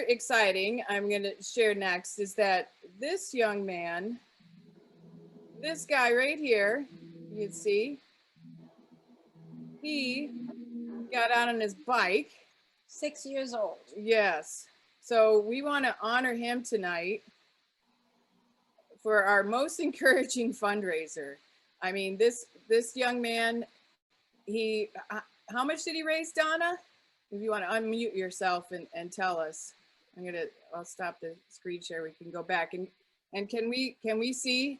Exciting, I'm going to share next, is that this young man, this guy right here, you can see, he got out on his bike. 6 years old. Yes. So we want to honor him tonight for our most encouraging fundraiser. I mean, this young man, how much did he raise, Donna? If you want to unmute yourself and tell us. I'll stop the screen share. We can go back and can we see?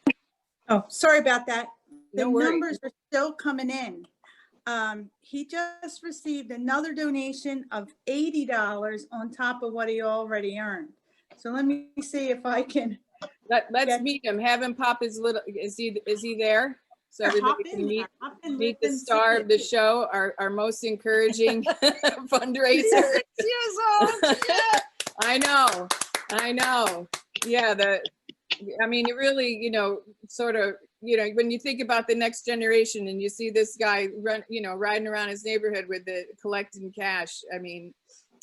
Oh, sorry about that. The No worries. numbers are still coming in. He just received another donation of $80 on top of what he already earned. So let me see if I can. Let's meet him. Have him pop his little. Is he there? So everybody can meet the star of the show, our most encouraging fundraiser. 6 years old. Yeah. I know. Yeah, I mean, it really, sort of, when you think about the next generation and you see this guy riding around his neighborhood with collecting cash, I mean,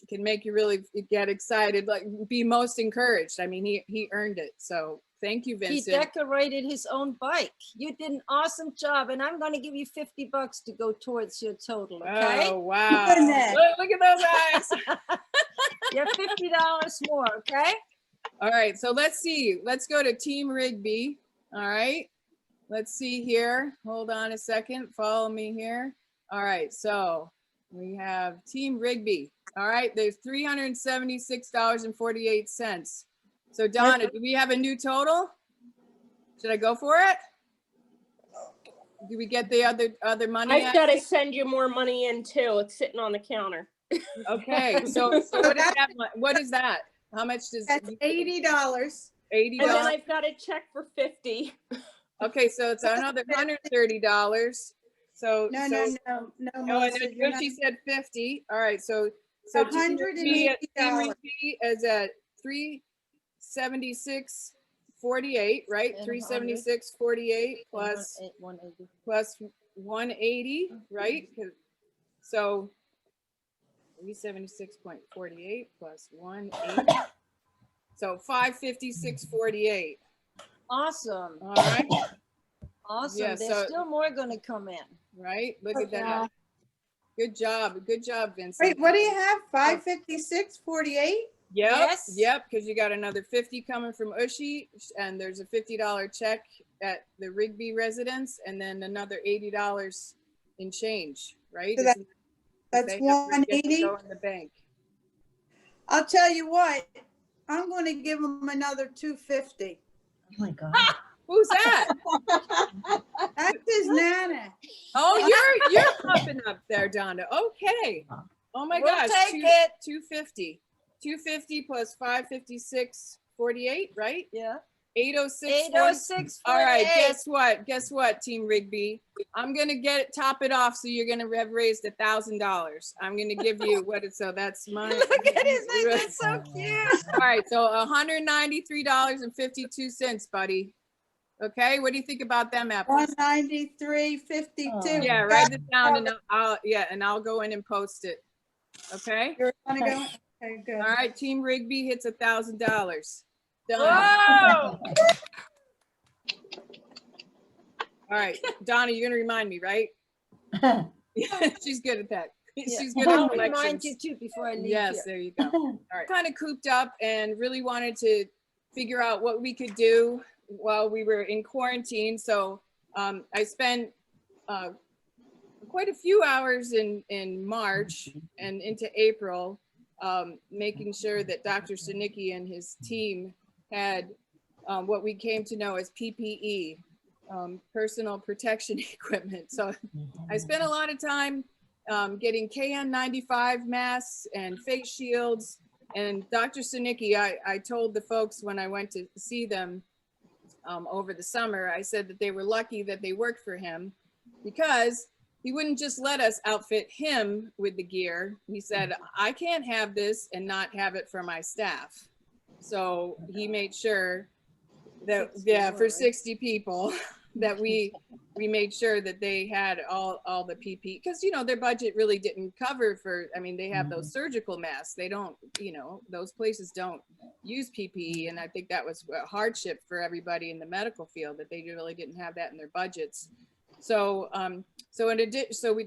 it can make you really get excited, like be most encouraged. I mean, he earned it. So thank you, Vincent. He decorated his own bike. You did an awesome job, and I'm going to give you $50 to go towards your total. Okay. Oh wow! Look at those eyes. You're $50 more. Okay. All right. So let's see. Let's go to Team Rigby. All right. Let's see here. Hold on a second. Follow me here. All right. So we have Team Rigby. All right. There's $376.48. So Donna, do we have a new total? Should I go for it? Do we get the other money? I've got to send you more money in too. It's sitting on the counter. Okay. So what is that? What is that? How much does That's $80. $80? And then I've got a check for $50. Okay, so it's another $130. So No. Oh, and then she said 50. All right, so $180 is at 376.48, right? 376.48 plus 180, right? So 376.48 plus 180. So 556.48. Awesome. All right. Awesome. Yeah, There's still more going to come in. Right? Look at that. Good job, Vincent. Wait, what do you have? 556.48? Yes. Yep, because you got another 50 coming from Ushi, and there's a $50 check at the Rigby residence, and then another $80 in change, right? So that's 180. Go in the bank. I'll tell you what, I'm going to give him another $250. Oh my God. Who's that? That's his Nana. Oh, you're popping up there, Donna. Okay. Oh my We'll gosh. take it. 250. 250 plus 556.48, right? Yeah. 806. 806. All right, guess what? Guess what, Team Rigby? I'm gonna top it off, so you're gonna have raised $1,000. I'm gonna give you so that's my. Look at his face, that's so cute. All right, so $193.52, buddy. Okay, what do you think about them apples? 193.52. Yeah, write it down and I'll go in and post it. Okay. You're gonna go? Okay, good. All right, Team Rigby hits $1,000. Done. Whoa. All right, Donna, you're gonna remind me, right? She's good at that. She's good I'll at remind collections. you too before I leave Yes, here. there you go. All right, kind of cooped up and really wanted to figure out what we could do while we were in quarantine. So I spent quite a few hours in March and into April making sure that Dr. Czerniecki and his team had what we came to know as PPE, personal protection equipment. So I spent a lot of time getting KN95 masks and face shields. And Dr. Czerniecki, I told the folks when I went to see them over the summer, I said that they were lucky that they worked for him, because he wouldn't just let us outfit him with the gear. He said, I can't have this and not have it for my staff. So he made sure that, for 60 people, that we made sure that they had all the PPE, because their budget really didn't cover for, I mean, they have those surgical masks. They don't, those places don't use PPE, and I think that was a hardship for everybody in the medical field, that they really didn't have that in their budgets. So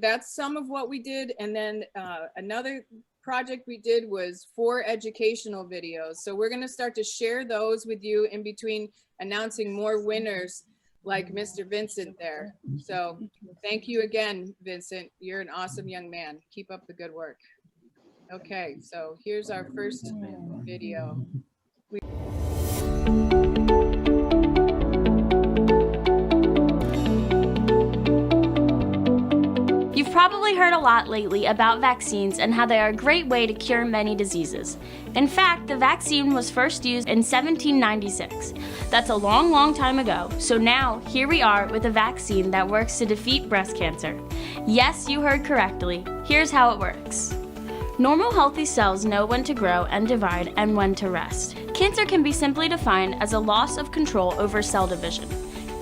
that's some of what we did. And then another project we did was 4 educational videos. So we're going to start to share those with you in between announcing more winners, like Mr. Vincent there. So thank you again, Vincent. You're an awesome young man. Keep up the good work. Okay, so here's our first video. You've probably heard a lot lately about vaccines and how they are a great way to cure many diseases. In fact, the vaccine was first used in 1796. That's a long, long time ago. So now, here we are with a vaccine that works to defeat breast cancer. Yes, you heard correctly. Here's how it works. Normal healthy cells know when to grow and divide and when to rest. Cancer can be simply defined as a loss of control over cell division.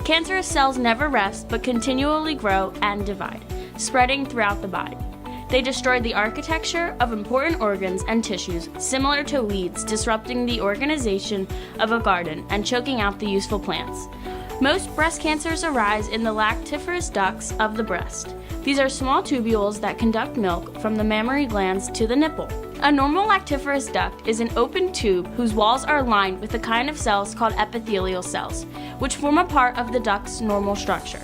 Cancerous cells never rest but continually grow and divide, spreading throughout the body. They destroy the architecture of important organs and tissues, similar to weeds disrupting the organization of a garden and choking out the useful plants. Most breast cancers arise in the lactiferous ducts of the breast. These are small tubules that conduct milk from the mammary glands to the nipple. A normal lactiferous duct is an open tube whose walls are lined with a kind of cells called epithelial cells, which form a part of the duct's normal structure.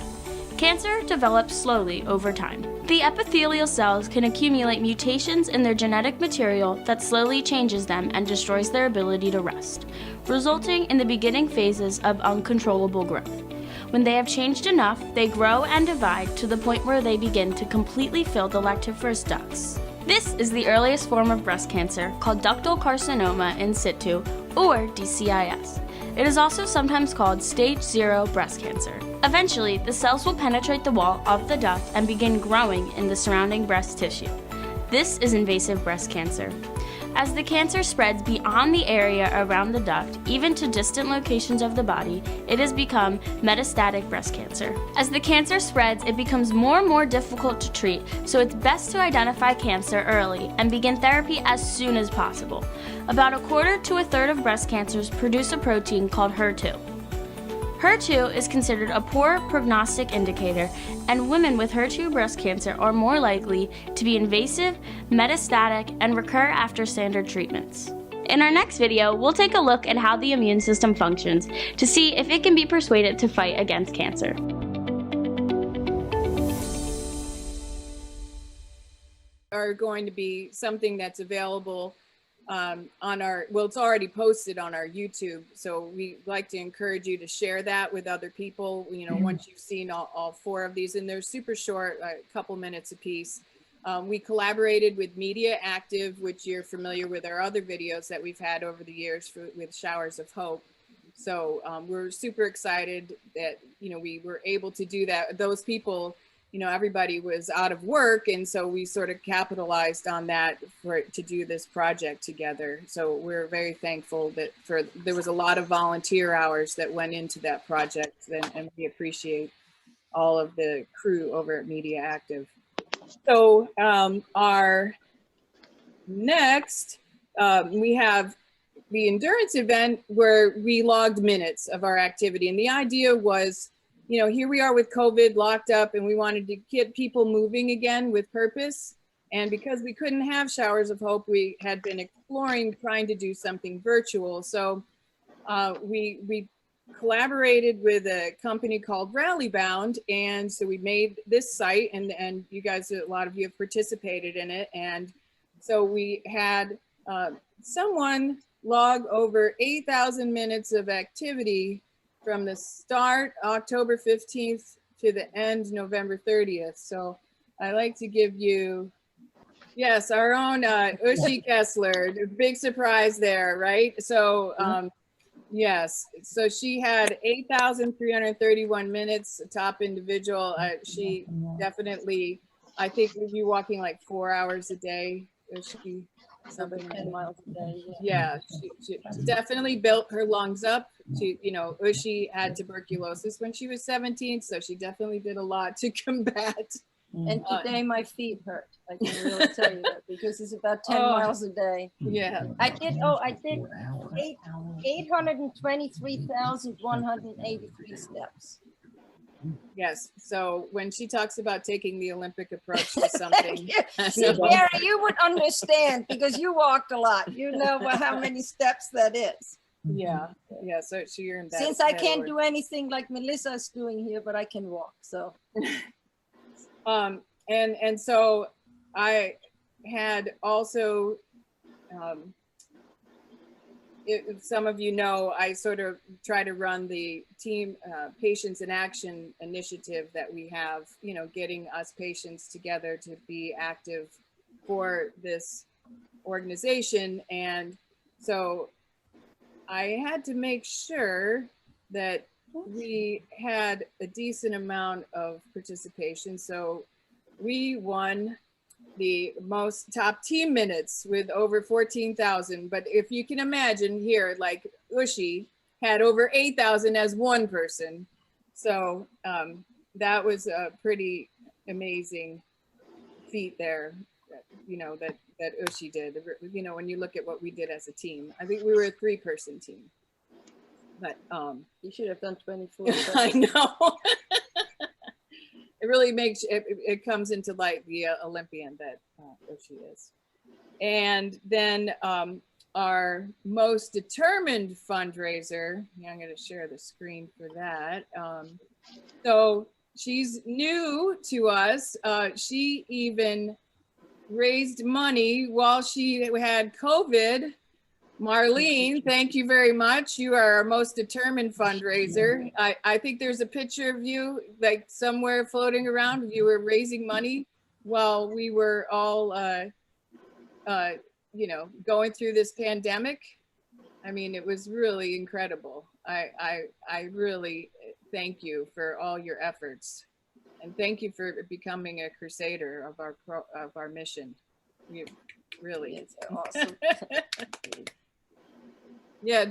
Cancer develops slowly over time. The epithelial cells can accumulate mutations in their genetic material that slowly changes them and destroys their ability to rest, resulting in the beginning phases of uncontrollable growth. When they have changed enough, they grow and divide to the point where they begin to completely fill the lactiferous ducts. This is the earliest form of breast cancer, called ductal carcinoma in situ, or DCIS. It is also sometimes called stage 0 breast cancer. Eventually, the cells will penetrate the wall of the duct and begin growing in the surrounding breast tissue. This is invasive breast cancer. As the cancer spreads beyond the area around the duct, even to distant locations of the body, it has become metastatic breast cancer. As the cancer spreads, it becomes more and more difficult to treat, so it's best to identify cancer early and begin therapy as soon as possible. About a quarter to a third of breast cancers produce a protein called HER2. HER2 is considered a poor prognostic indicator, and women with HER2 breast cancer are more likely to be invasive, metastatic, and recur after standard treatments. In our next video, we'll take a look at how the immune system functions to see if it can be persuaded to fight against cancer. Are going to be something that's available on our, well, it's already posted on our YouTube. So we like to encourage you to share that with other people, once you've seen all 4 of these, and they're super short, a couple minutes a piece. We collaborated with Media Active, which you're familiar with our other videos that we've had over the years with Showers of Hope. So we're super excited that, you know, we were able to do that. Those people, you know, everybody was out of work. And so we sort of capitalized on that to do this project together. So we're very thankful that there was a lot of volunteer hours that went into that project, and we appreciate all of the crew over at Media Active. So our next, we have the endurance event where we logged minutes of our activity. And the idea was, you know, here we are with COVID locked up, and we wanted to get people moving again with purpose. And because we couldn't have Showers of Hope, we had been exploring trying to do something virtual. So we collaborated with a company called Rallybound. And so we made this site, and you guys, a lot of you have participated in it. And so we had someone log over 8,000 minutes of activity from the start, October 15th, to the end, November 30th. So I like to give you, yes, our own Ushi Kessler, big surprise there, right? So yes, so she had 8,331 minutes, top individual. She definitely, I think, would be walking like 4 hours a day. She, Something 10 miles a day. yeah, she definitely built her lungs up. To, you know, Ushi had tuberculosis when she was 17, so she definitely did a lot to combat. And today my feet hurt. I can really tell you that, because it's about 10 miles a day. Yeah. I did 823,183 steps. Yes. So when she talks about taking the Olympic approach to something, See, Mary, you would understand because you walked a lot. You know how many steps that is. yeah, yeah. So you're in that. Since I can't do anything like Melissa's doing here, but I can walk. So. And so I had also, some of you know, I sort of try to run the team Patients in Action initiative that we have, you know, getting us patients together to be active for this organization. And so I had to make sure that we had a decent amount of participation. So we won the most top team minutes with over 14,000. But if you can imagine here, like Ushi had over 8,000 as one person. So that was a pretty amazing feat there, you know, that Ushi did. You know, when you look at what we did as a team, I think we were a 3-person team. But you should have done 24. I know. It really makes it comes into light, the Olympian that she is. And then our most determined fundraiser, I'm going to share the screen for that. So she's new to us. She even raised money while she had COVID. Marlene, thank you very much. You are our most determined fundraiser. I think there's a picture of you like somewhere floating around. You were raising money while we were all, you know, going through this pandemic. I mean, it was really incredible. I really thank you for all your efforts, and thank you for becoming a crusader of our mission. You really, it's awesome. Yeah,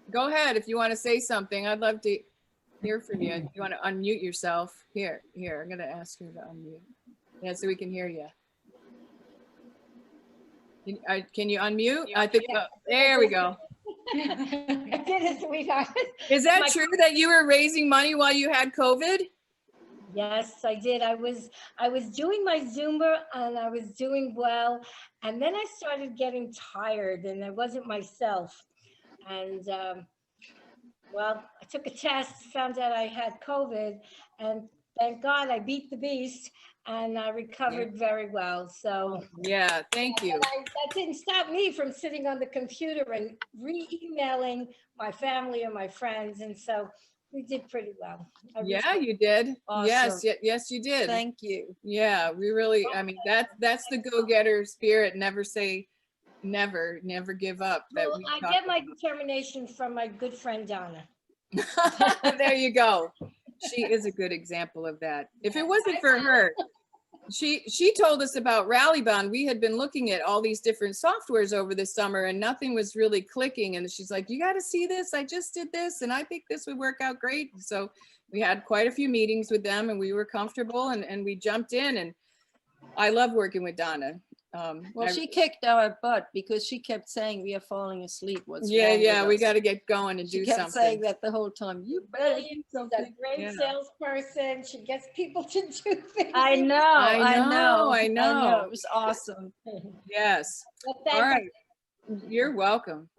go ahead if you want to say something. I'd love to hear from you. If you want to unmute yourself. Here, I'm going to ask her to unmute. Yeah, so we can hear you. Can you unmute? I think, there we go. I did it, sweetheart. Is that true that you were raising money while you had COVID? Yes, I did. I was doing my Zumba and I was doing well. And then I started getting tired and I wasn't myself. And well, I took a test, found out I had COVID, and thank God I beat the beast and I recovered very well. So yeah, thank you. That didn't stop me from sitting on the computer and re-emailing my family and my friends. And so we did pretty well. Yeah, you did. Awesome. Yes, you did. Thank you. Yeah, we really, I mean, that's the go-getter spirit. Never say never give up. That Well, we I talk get my determination from my good friend Donna. There you go. She is a good example of that. If it wasn't for her, she told us about Rallybound. We had been looking at all these different softwares over the summer and nothing was really clicking. And she's like, you got to see this. I just did this and I think this would work out great. So we had quite a few meetings with them and we were comfortable and we jumped in, and I love working with Donna. Well, she kicked our butt because she kept saying we are falling asleep. What's yeah, wrong yeah, with we us? got to get going and She do kept something. saying that the whole time. You better do She's a something. great Yeah. salesperson. She gets people to do things. I know. I know. It was awesome. Yes. Well, All thank right. You're welcome.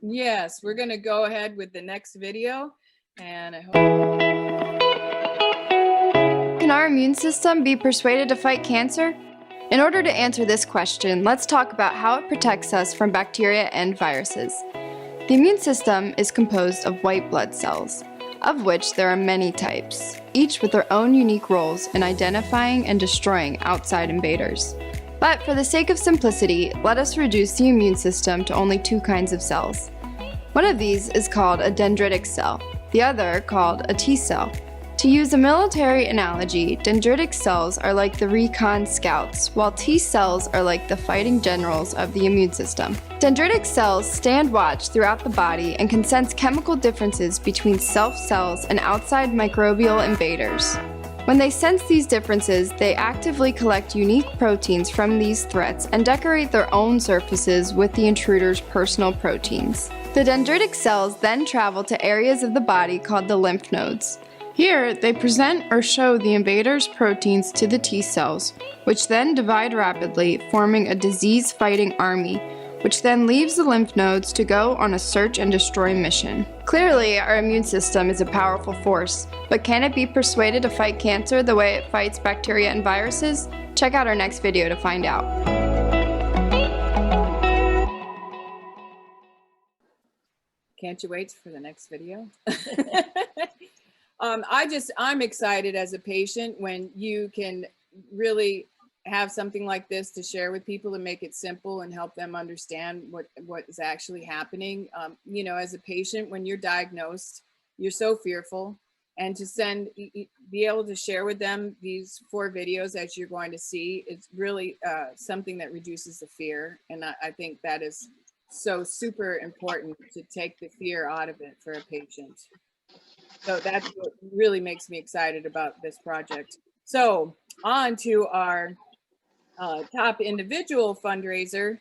Yes, we're going to go ahead with the next video. And I hope. Can our immune system be persuaded to fight cancer? In order to answer this question, let's talk about how it protects us from bacteria and viruses. The immune system is composed of white blood cells, of which there are many types, each with their own unique roles in identifying and destroying outside invaders. But for the sake of simplicity, let us reduce the immune system to only two kinds of cells. One of these is called a dendritic cell, the other called a T cell. To use a military analogy, dendritic cells are like the recon scouts, while T cells are like the fighting generals of the immune system. Dendritic cells stand watch throughout the body and can sense chemical differences between self cells and outside microbial invaders. When they sense these differences, they actively collect unique proteins from these threats and decorate their own surfaces with the intruder's personal proteins. The dendritic cells then travel to areas of the body called the lymph nodes. Here, they present or show the invader's proteins to the T cells, which then divide rapidly, forming a disease-fighting army, which then leaves the lymph nodes to go on a search and destroy mission. Clearly, our immune system is a powerful force, but can it be persuaded to fight cancer the way it fights bacteria and viruses? Check out our next video to find out. Can't you wait for the next video? I'm excited as a patient when you can really have something like this to share with people and make it simple and help them understand what is actually happening. You know, as a patient, when you're diagnosed, you're so fearful, and to be able to share with them these 4 videos as you're going to see, it's really something that reduces the fear. And I think that is so super important, to take the fear out of it for a patient. So that's what really makes me excited about this project. So on to our top individual fundraiser.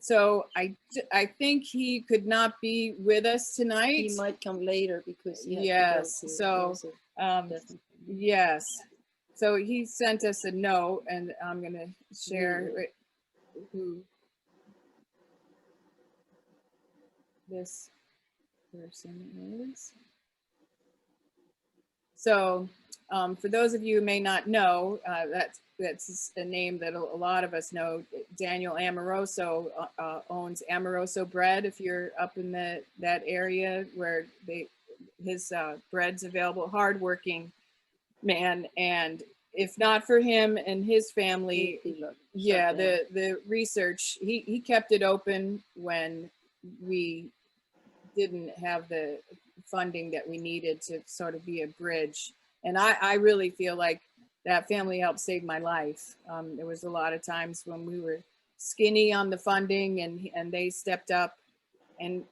So I think he could not be with us tonight. He might come later because he has Yes, to go to so yes. So he sent us a note, and I'm going to share who this person is. So for those of you who may not know, that's a name that a lot of us know. Daniel Amoroso owns Amoroso Bread. If you're up in that area where his bread's available, hardworking man. And if not for him and his family, yeah, the research, he kept it open when we didn't have the funding that we needed to sort of be a bridge. And I really feel like that family helped save my life. There was a lot of times when we were skinny on the funding, and they stepped up and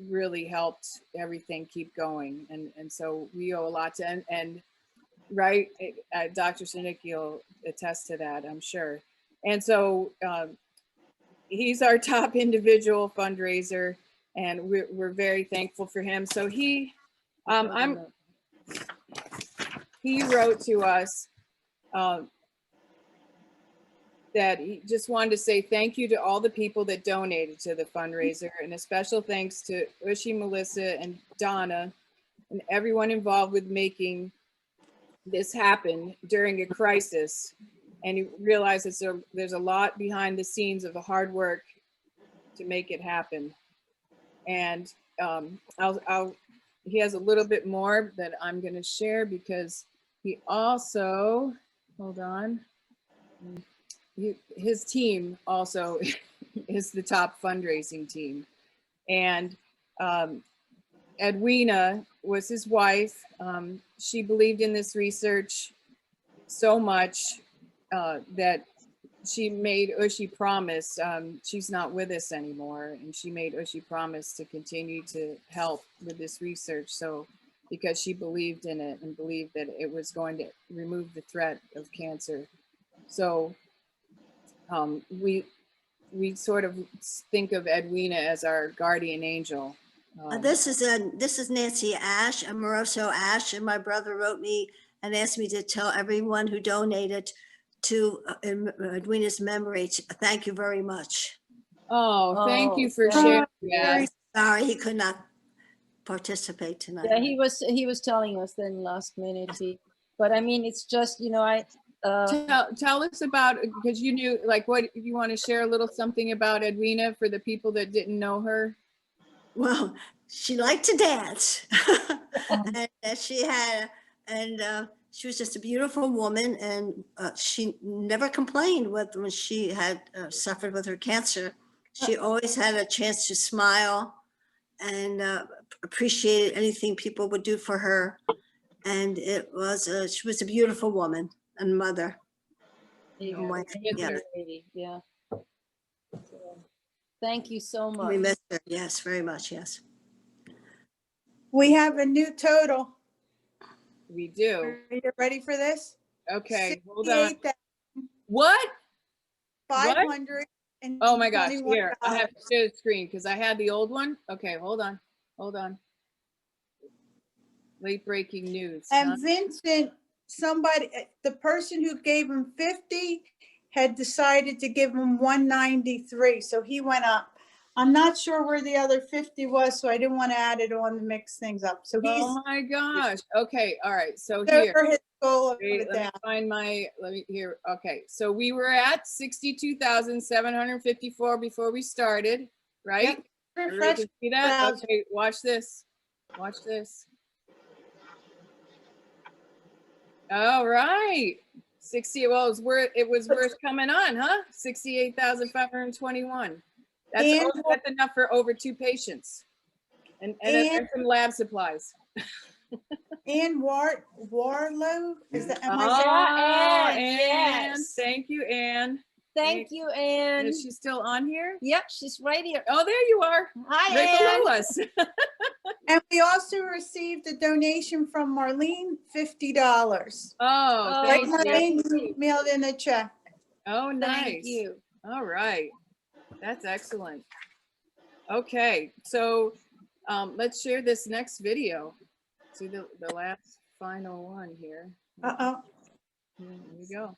really helped everything keep going. And so we owe a lot to, and right, Dr. Czerniecki will attest to that, I'm sure. And so he's our top individual fundraiser, and we're very thankful for him. So he wrote to us that he just wanted to say thank you to all the people that donated to the fundraiser, and a special thanks to Ushi, Melissa, and Donna, and everyone involved with making this happen during a crisis. And he realizes there's a lot behind the scenes of the hard work to make it happen. And he has a little bit more that I'm going to share, because he also, hold on. his team also is the top fundraising team. And Edwina was his wife. She believed in this research so much that she made Ushi promise. She's not with us anymore, and she made Ushi promise to continue to help with this research. So, because she believed in it and believed that it was going to remove the threat of cancer. So we sort of think of Edwina as our guardian angel. This is Nancy Ash, Amoroso Ash, and my brother wrote me and asked me to tell everyone who donated to Edwina's memory. Thank you very much. Oh, thank you for Oh, sharing Very that. sorry he could not participate tonight. Yeah, he was telling us then last minute. But I mean, it's just, you know, Tell us about, because you knew, like, what you want to share a little something about Edwina for the people that didn't know her? Well, she liked to dance. And she was just a beautiful woman, and she never complained when she had suffered with her cancer. She always had a chance to smile and appreciate anything people would do for her. And she was a beautiful woman and mother. yeah, and wife. Yeah. yeah. So, thank you so much. We miss her. Yes, very much. Yes. We have a new total. We do. Are you ready for this? Okay, hold on. 68,521. What? Oh my gosh, here, I have to share the screen because I had the old one. Okay, hold on. Late breaking news. And huh? Vincent, the person who gave him 50 had decided to give him 193, so he went up. I'm not sure where the other 50 was, so I didn't want to add it on to mix things up. So he's Oh my gosh. Okay, all right. So here. over his goal of Wait, it let me down. find here. Okay, so we were at 62,754 before we started, right? Yep. Everybody Refresh can see that? browser. Okay, watch this. Watch this. All right. 60, well, it was worth coming on, huh? 68,521. That's enough for over 2 patients. And some lab supplies. Ann Warlow, is that, am I Ann, saying? Yes. Thank you, Ann. Thank you, Anne. Is she still on here? Yep, she's right here. Oh, there you are. Hi, Right Anne. below us. And we also received a donation from Marlene, $50. Oh, Right, thank you. Marlene, you mailed in a check. Oh, nice. Thank you. All right. That's excellent. Okay, so let's share this next video. See the last final one here. Uh-oh. Here we go.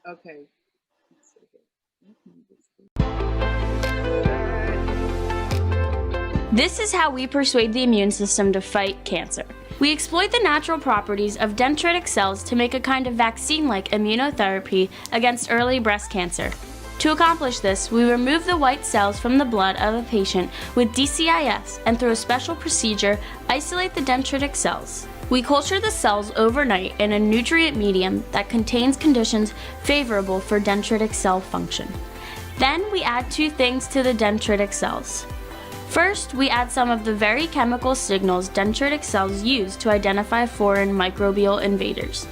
Okay. This is how we persuade the immune system to fight cancer. We exploit the natural properties of dendritic cells to make a kind of vaccine-like immunotherapy against early breast cancer. To accomplish this, we remove the white cells from the blood of a patient with DCIS and through a special procedure, isolate the dendritic cells. We culture the cells overnight in a nutrient medium that contains conditions favorable for dendritic cell function. Then we add 2 things to the dendritic cells. First, we add some of the very chemical signals dendritic cells use to identify foreign microbial invaders.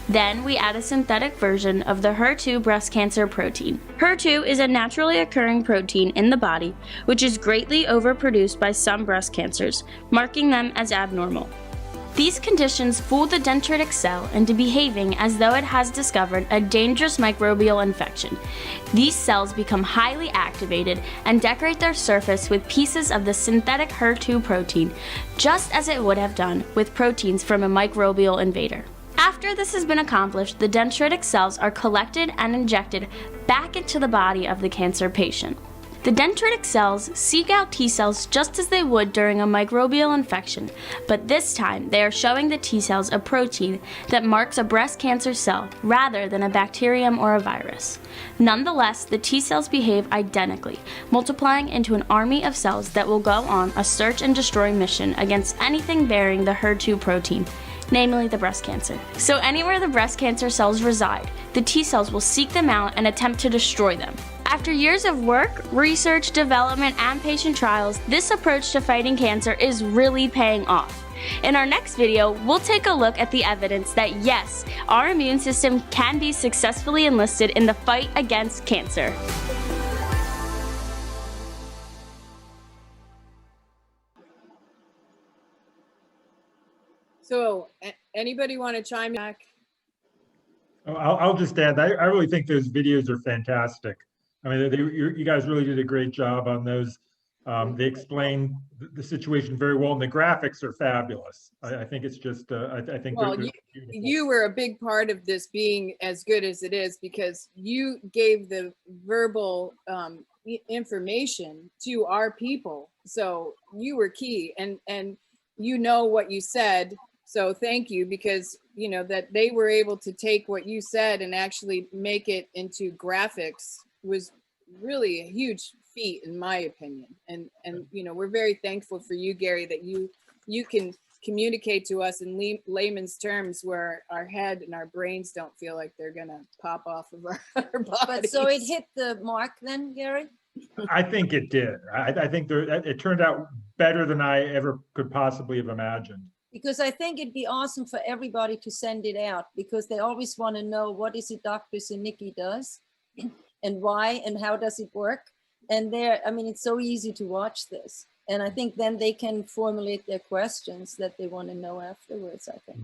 Then we add a synthetic version of the HER2 breast cancer protein. HER2 is a naturally occurring protein in the body, which is greatly overproduced by some breast cancers, marking them as abnormal. These conditions fool the dendritic cell into behaving as though it has discovered a dangerous microbial infection. These cells become highly activated and decorate their surface with pieces of the synthetic HER2 protein, just as it would have done with proteins from a microbial invader. After this has been accomplished, the dendritic cells are collected and injected back into the body of the cancer patient. The dendritic cells seek out T cells just as they would during a microbial infection, but this time they are showing the T cells a protein that marks a breast cancer cell rather than a bacterium or a virus. Nonetheless, the T cells behave identically, multiplying into an army of cells that will go on a search and destroy mission against anything bearing the HER2 protein, namely the breast cancer. So anywhere the breast cancer cells reside, the T cells will seek them out and attempt to destroy them. After years of work, research, development, and patient trials, this approach to fighting cancer is really paying off. In our next video, we'll take a look at the evidence that yes, our immune system can be successfully enlisted in the fight against cancer. So anybody want to chime back? Oh, I'll just add, I really think those videos are fantastic. I mean, you guys really did a great job on those. They explain the situation very well, and the graphics are fabulous. I think it's just, I think Well, they're you were a big part of this being as good as it is because you gave the verbal information to our people. So you were key, and you know what you said. So thank you, because you know that they were able to take what you said and actually make it into graphics was really a huge feat in my opinion. And you know, we're very thankful for you, Gary, that you can communicate to us in layman's terms where our head and our brains don't feel like they're gonna pop off of our bodies. But so it hit the mark then, Gary? I think it did. I think it turned out better than I ever could possibly have imagined. Because I think it'd be awesome for everybody to send it out, because they always want to know what is it Dr. Czerniecki does and why and how does it work. And I mean, it's so easy to watch this. And I think then they can formulate their questions that they want to know afterwards, I think.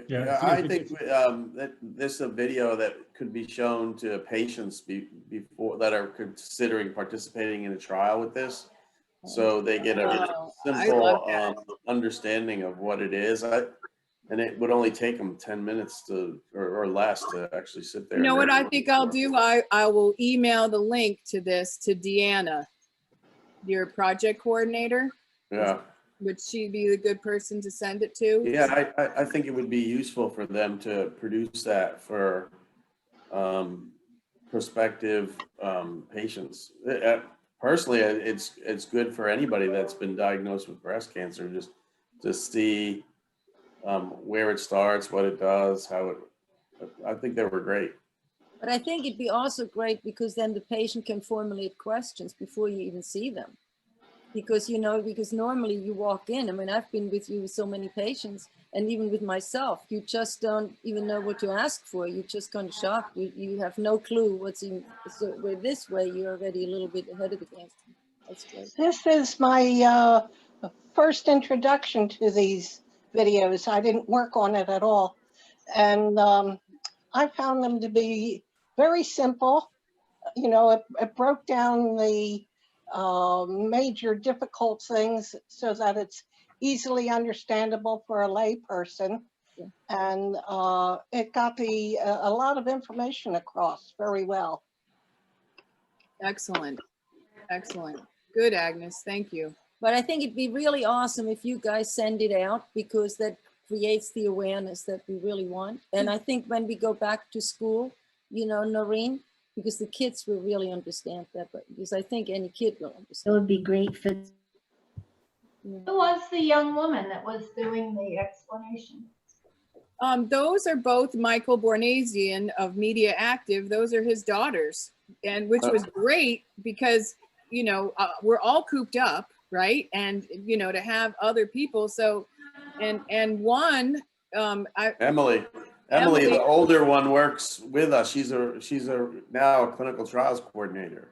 Yeah, I think that this is a video that could be shown to patients before that are considering participating in a trial with this. So they get a simple understanding of what it is. And it would only take them 10 minutes or less to actually sit there. You know what I think I'll do? I will email the link to this to Deanna, your project coordinator. Yeah. Would she be the good person to send it to? Yeah, I think it would be useful for them to produce that for prospective patients. Personally, it's good for anybody that's been diagnosed with breast cancer, just to see where it starts, what it does, I think they were great. But I think it'd be also great because then the patient can formulate questions before you even see them. Because, you know, because normally you walk in, I mean, I've been with you with so many patients, and even with myself, you just don't even know what to ask for. You're just kind of shocked. You have no clue what's in, so with this way, you're already a little bit ahead of the game. That's great. This is my first introduction to these videos. I didn't work on it at all. And I found them to be very simple. You know, it broke down the major difficult things so that it's easily understandable for a lay person. Yeah. And it got a lot of information across very well. Excellent. Excellent. Good, Agnes. Thank you. But I think it'd be really awesome if you guys send it out, because that creates the awareness that we really want. And I think when we go back to school, you know, Noreen, because the kids will really understand that, but because I think any kid will understand. It would be great for. Yeah. Who was the young woman that was doing the explanation? Those are both Michael Bornasian of Media Active. Those are his daughters, and which was great because, you know, we're all cooped up, right? And, you know, to have other people. So, and one, Emily, the older one, works with us. She's now a clinical trials coordinator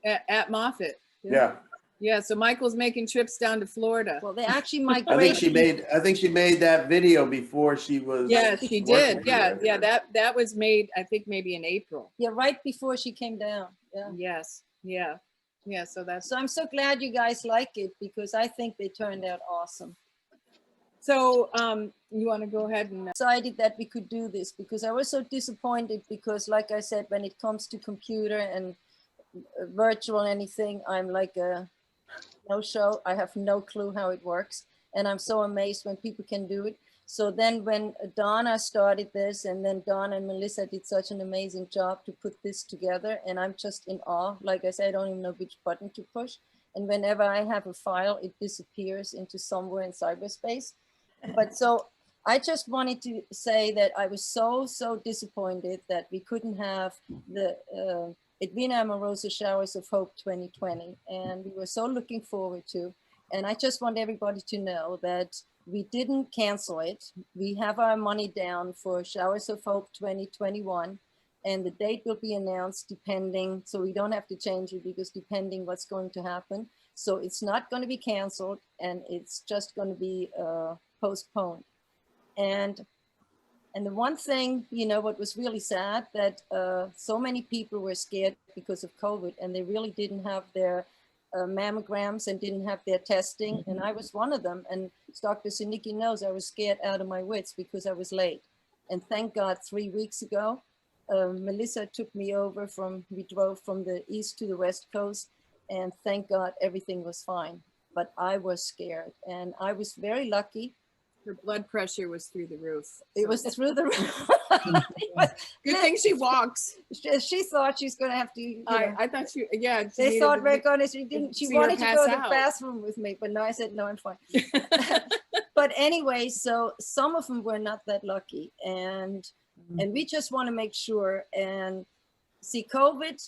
at Moffitt. Yeah. Yeah. So Michael's making trips down to Florida. Well, they actually migrate. I think she made that video before she was. Yeah, she did. Yeah. Yeah. That was made, I think maybe in April. Yeah. Right before she came down. Yeah. Yes. Yeah. Yeah. So I'm so glad you guys like it, because I think they turned out awesome. So you want to go ahead and decided that we could do this, because I was so disappointed, because like I said, when it comes to computer and virtual anything, I'm like a no-show. I have no clue how it works. And I'm so amazed when people can do it. So then when Donna started this, and then Donna and Melissa did such an amazing job to put this together, and I'm just in awe. Like I said, I don't even know which button to push. And whenever I have a file, it disappears into somewhere in cyberspace. But so I just wanted to say that I was so disappointed that we couldn't have the Edwina Amorosa Showers of Hope 2020, and we were so looking forward to. And I just want everybody to know that we didn't cancel it. We have our money down for Showers of Hope 2021, and the date will be announced depending, so we don't have to change it because depending what's going to happen. So it's not going to be canceled, and it's just going to be postponed. And the one thing, you know, what was really sad, that so many people were scared because of COVID, and they really didn't have their mammograms and didn't have their testing. And I was one of them. And Dr. Czerniecki knows I was scared out of my wits because I was late. And thank God 3 weeks ago, Melissa took me over we drove from the east to the west coast, and thank God everything was fine. But I was scared, and I was very lucky. Her blood pressure was through the roof. It was through the roof. Good thing she walks. She thought she's going to have to, you know, I thought she, yeah. they thought we're going to, she wanted to go to the out. bathroom with me, but no, I said, no, I'm fine. But anyway, so some of them were not that lucky. And we just want to make sure, and see, COVID,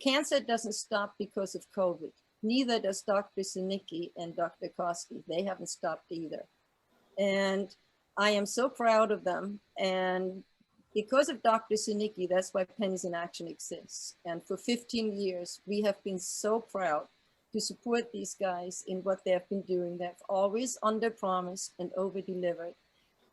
cancer doesn't stop because of COVID. Neither does Dr. Czerniecki and Dr. Koski. They haven't stopped either. And I am so proud of them. And because of Dr. Czerniecki, that's why Penniesinaction exists. And for 15 years, we have been so proud to support these guys in what they have been doing. They've always under-promised and over-delivered.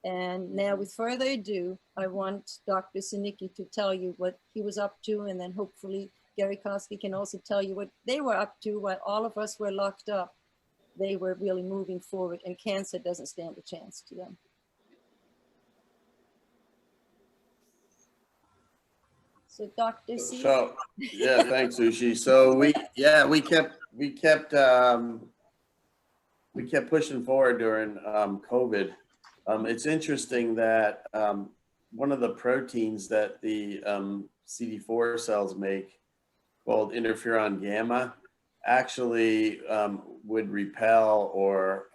And now, with further ado, I want Dr. Czerniecki to tell you what he was up to, and then hopefully Gary Koski can also tell you what they were up to while all of us were locked up. They were really moving forward, and cancer doesn't stand a chance to them. So Dr. C. So, yeah, thanks, Sushi. So we kept pushing forward during COVID. It's interesting that one of the proteins that the CD4 cells make, called interferon gamma, actually would repel or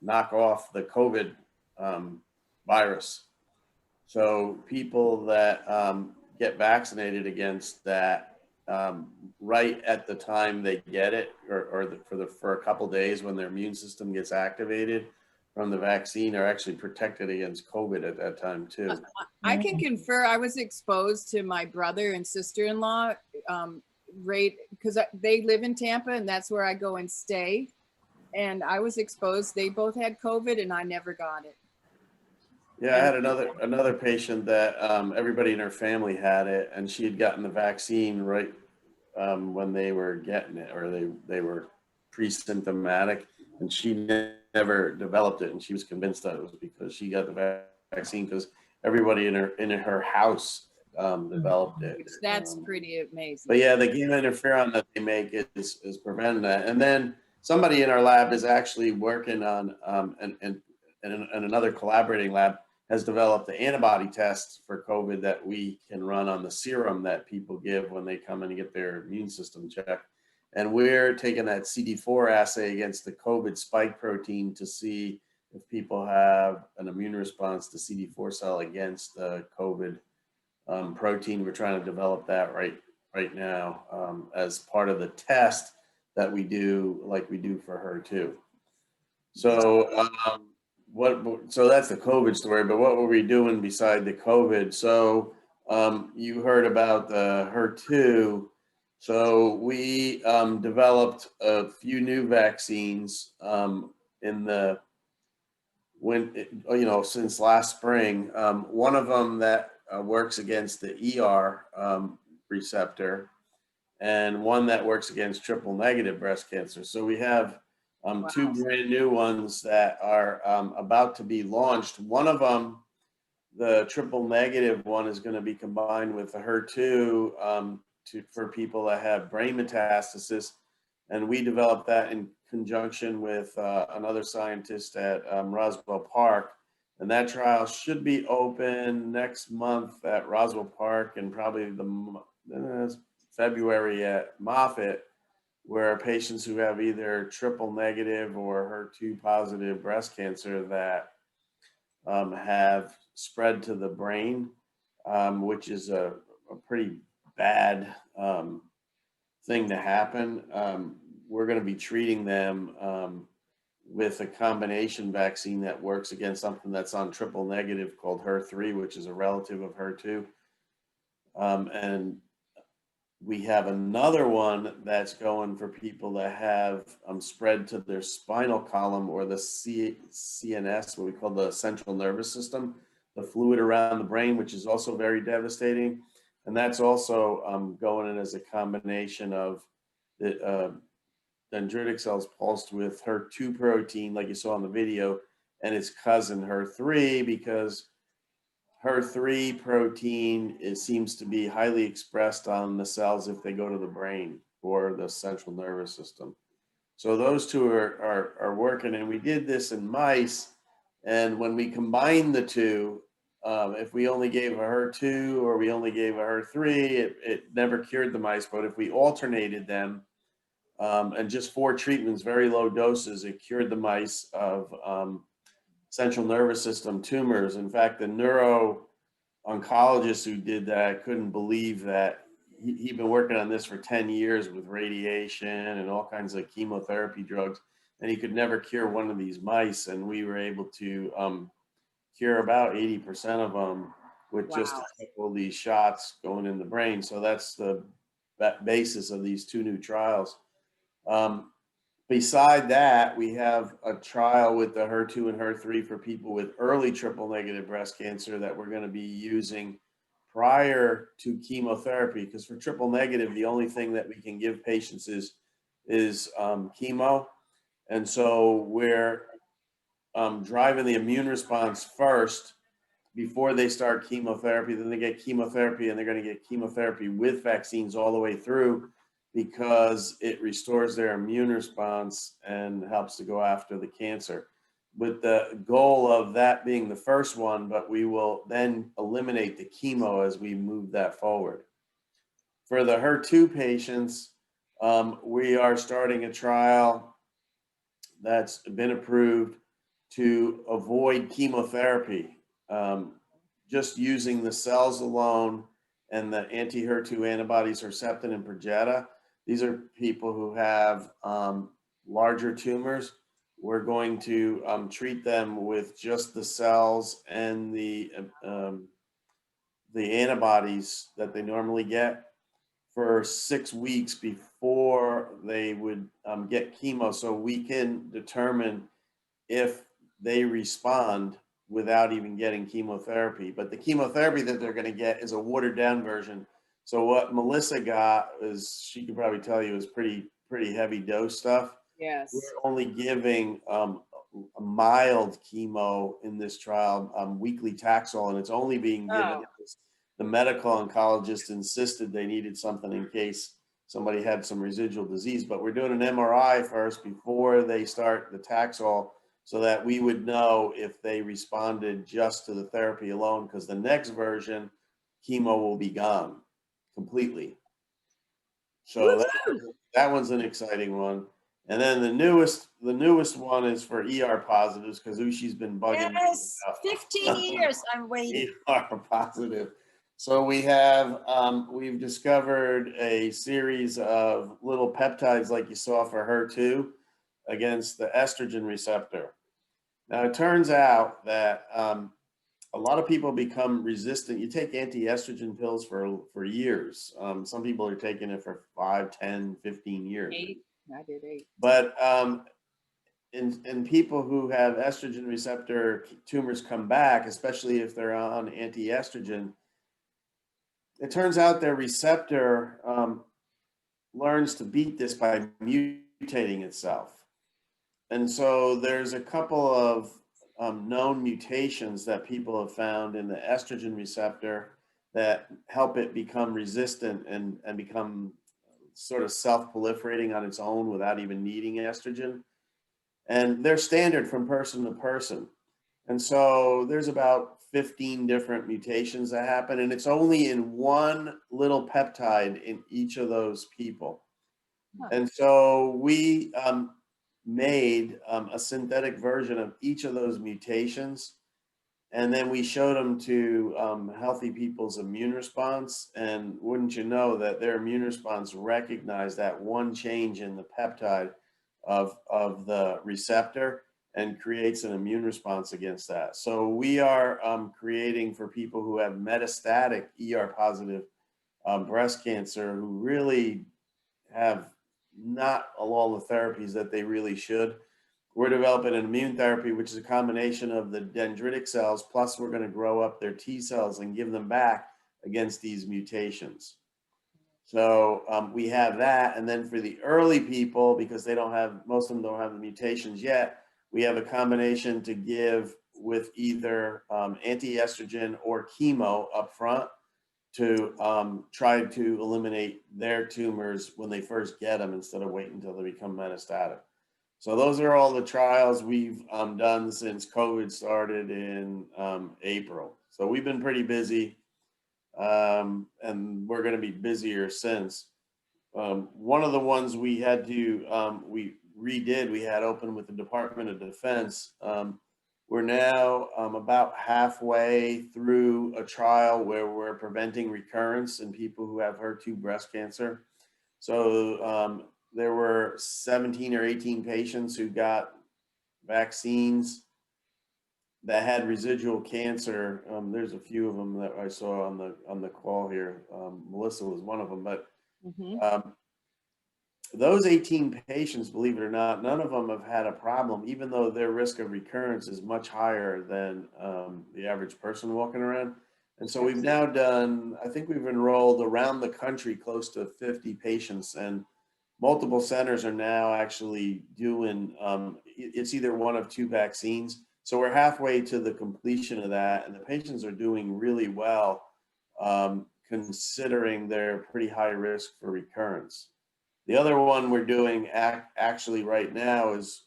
knock off the COVID virus. So people that get vaccinated against that right at the time they get it, or for a couple days when their immune system gets activated from the vaccine, are actually protected against COVID at that time too. I can confer. I was exposed to my brother and sister-in-law right, because they live in Tampa, and that's where I go and stay. And I was exposed. They both had COVID, and I never got it. Yeah, I had another patient that everybody in her family had it, and she had gotten the vaccine right when they were getting it, or they were pre-symptomatic, and she never developed it. And she was convinced that it was because she got the vaccine because everybody in her house developed it. That's pretty amazing. But yeah, the gamma interferon that they make is preventing that. And then somebody in our lab is actually working on, and another collaborating lab has developed the antibody test for COVID that we can run on the serum that people give when they come in and get their immune system checked. And we're taking that CD4 assay against the COVID spike protein to see if people have an immune response to CD4 cell against the COVID protein. We're trying to develop that right now as part of the test that we do, like we do for her too. So so that's the COVID story, but what were we doing beside the COVID? So you heard about the HER2. So we developed a few new vaccines since last spring. One of them that works against the ER receptor, and one that works against triple negative breast cancer. So we have two brand new ones that are about to be launched. One of them, the triple negative one, is going to be combined with the HER2 for people that have brain metastasis. And we developed that in conjunction with another scientist at Roswell Park. And that trial should be open next month at Roswell Park, and probably February at Moffitt, where patients who have either triple negative or HER2 positive breast cancer that have spread to the brain, which is a pretty bad thing to happen. We're going to be treating them with a combination vaccine that works against something that's on triple negative called HER3, which is a relative of HER2. And we have another one that's going for people that have spread to their spinal column or the CNS, what we call the central nervous system, the fluid around the brain, which is also very devastating. And that's also going in as a combination of the dendritic cells pulsed with HER2 protein, like you saw in the video, and its cousin HER3, because HER3 protein seems to be highly expressed on the cells if they go to the brain or the central nervous system. So those two are working, and we did this in mice. And when we combined the two, if we only gave a HER2 or we only gave a HER3, it never cured the mice. But if we alternated them, and just 4 treatments, very low doses, it cured the mice of central nervous system tumors. In fact, the neuro-oncologist who did that couldn't believe that. He'd been working on this for 10 years with radiation and all kinds of chemotherapy drugs, and he could never cure one of these mice. And we were able to cure about 80% of them with just a couple of these shots going in the brain. So that's the basis of these 2 new trials. Beside that, we have a trial with the HER2 and HER3 for people with early triple negative breast cancer that we're going to be using prior to chemotherapy, because for triple negative, the only thing that we can give patients is chemo. And so we're driving the immune response first before they start chemotherapy. Then they get chemotherapy, and they're going to get chemotherapy with vaccines all the way through, because it restores their immune response and helps to go after the cancer, with the goal of that being the first one, but we will then eliminate the chemo as we move that forward. For the HER2 patients, we are starting a trial that's been approved to avoid chemotherapy, just using the cells alone and the anti-HER2 antibodies Herceptin and Perjeta. These are people who have larger tumors. We're going to treat them with just the cells and the antibodies that they normally get for 6 weeks before they would get chemo, so we can determine if they respond without even getting chemotherapy. But the chemotherapy that they're going to get is a watered down version. So what Melissa got is, she could probably tell you, is pretty heavy dose stuff. Yes. We're only giving a mild chemo in this trial, weekly Taxol, and it's only being given because the medical oncologist insisted they needed something in case somebody had some residual disease. But we're doing an MRI first before they start the Taxol, so that we would know if they responded just to the therapy alone, because the next version, chemo will be gone completely. So that one's an exciting one. And then the newest one is for ER positives, because Ushi's been bugging me. Yes, 15 years I'm waiting. ER positive. So we have, we've discovered a series of little peptides like you saw for HER2 against the estrogen receptor. Now, it turns out that a lot of people become resistant. You take anti-estrogen pills for years. Some people are taking it for 5, 10, 15 years. 8. I did 8. But in people who have estrogen receptor tumors come back, especially if they're on anti-estrogen, it turns out their receptor learns to beat this by mutating itself. And so there's a couple of known mutations that people have found in the estrogen receptor that help it become resistant and become sort of self-proliferating on its own without even needing estrogen. And they're standard from person to person. And so there's about 15 different mutations that happen, and it's only in one little peptide in each of those people. And so we made a synthetic version of each of those mutations And then we showed them to healthy people's immune response. And wouldn't you know that their immune response recognized that one change in the peptide of the receptor and creates an immune response against that. So we are creating for people who have metastatic ER positive breast cancer, who really have not all the therapies that they really should. We're developing an immune therapy, which is a combination of the dendritic cells, plus we're going to grow up their T cells and give them back against these mutations. So we have that. And then for the early people, because they don't have, most of them don't have the mutations yet, we have a combination to give with either anti-estrogen or chemo up front to try to eliminate their tumors when they first get them instead of waiting until they become metastatic. So those are all the trials we've done since COVID started in April. So we've been pretty busy, and we're going to be busier since. One of the ones we had to, we redid, we had open with the Department of Defense. We're now about halfway through a trial where we're preventing recurrence in people who have HER2 breast cancer. So there were 17 or 18 patients who got vaccines that had residual cancer. There's a few of them that I saw on the call here. Melissa was one of them, but those 18 patients, believe it or not, none of them have had a problem, even though their risk of recurrence is much higher than the average person walking around. And so we've now done, I think we've enrolled around the country close to 50 patients, and multiple centers are now actually doing, it's either one of two vaccines. So we're halfway to the completion of that, and the patients are doing really well, considering their pretty high risk for recurrence. The other one we're doing actually right now is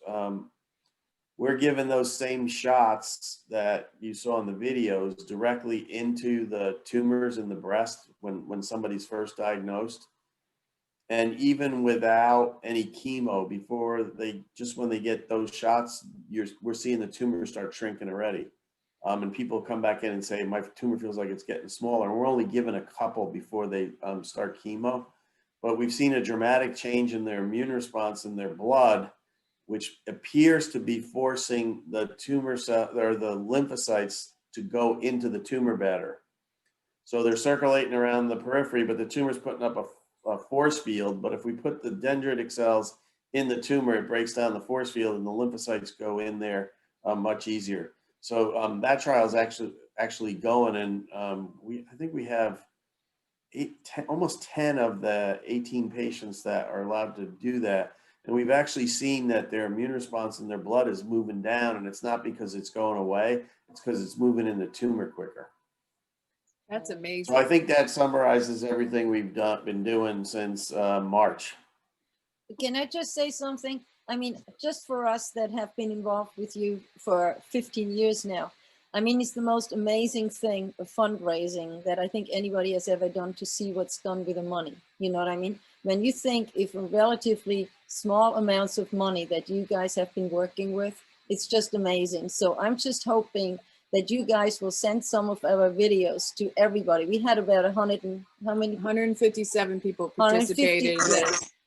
we're giving those same shots that you saw in the videos directly into the tumors in the breast when somebody's first diagnosed. And even without any chemo, before they, just when they get those shots, we're seeing the tumors start shrinking already. And people come back in and say, my tumor feels like it's getting smaller. And we're only giving a couple before they start chemo. But we've seen a dramatic change in their immune response in their blood, which appears to be forcing the tumor cell or the lymphocytes to go into the tumor better. So they're circulating around the periphery, but the tumor's putting up a force field. But if we put the dendritic cells in the tumor, it breaks down the force field and the lymphocytes go in there much easier. So that trial is actually going, and I think we have almost 10 of the 18 patients that are allowed to do that. And we've actually seen that their immune response in their blood is moving down, and it's not because it's going away, it's because it's moving in the tumor quicker. That's amazing. So I think that summarizes everything we've been doing since March. Can I just say something? I mean, just for us that have been involved with you for 15 years now, I mean, it's the most amazing thing of fundraising that I think anybody has ever done, to see what's done with the money. You know what I mean? When you think if relatively small amounts of money that you guys have been working with, it's just amazing. So I'm just hoping that you guys will send some of our videos to everybody. We had about 100 and how many? 157 people participated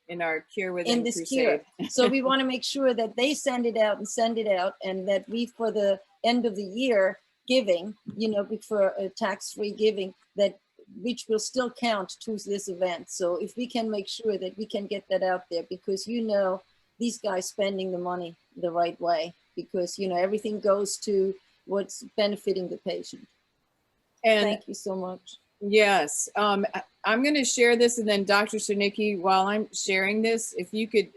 in our Cure Within in this Crusade. Cure. So we want to make sure that they send it out, and that we, for the end of the year giving, you know, for tax-free giving, that which will still count to this event. So if we can make sure that we can get that out there, because, you know, these guys spending the money the right way, because, you know, everything goes to what's benefiting the patient. And thank you so much. Yes, I'm going to share this, and then Dr. Czerniecki, while I'm sharing this, if you could,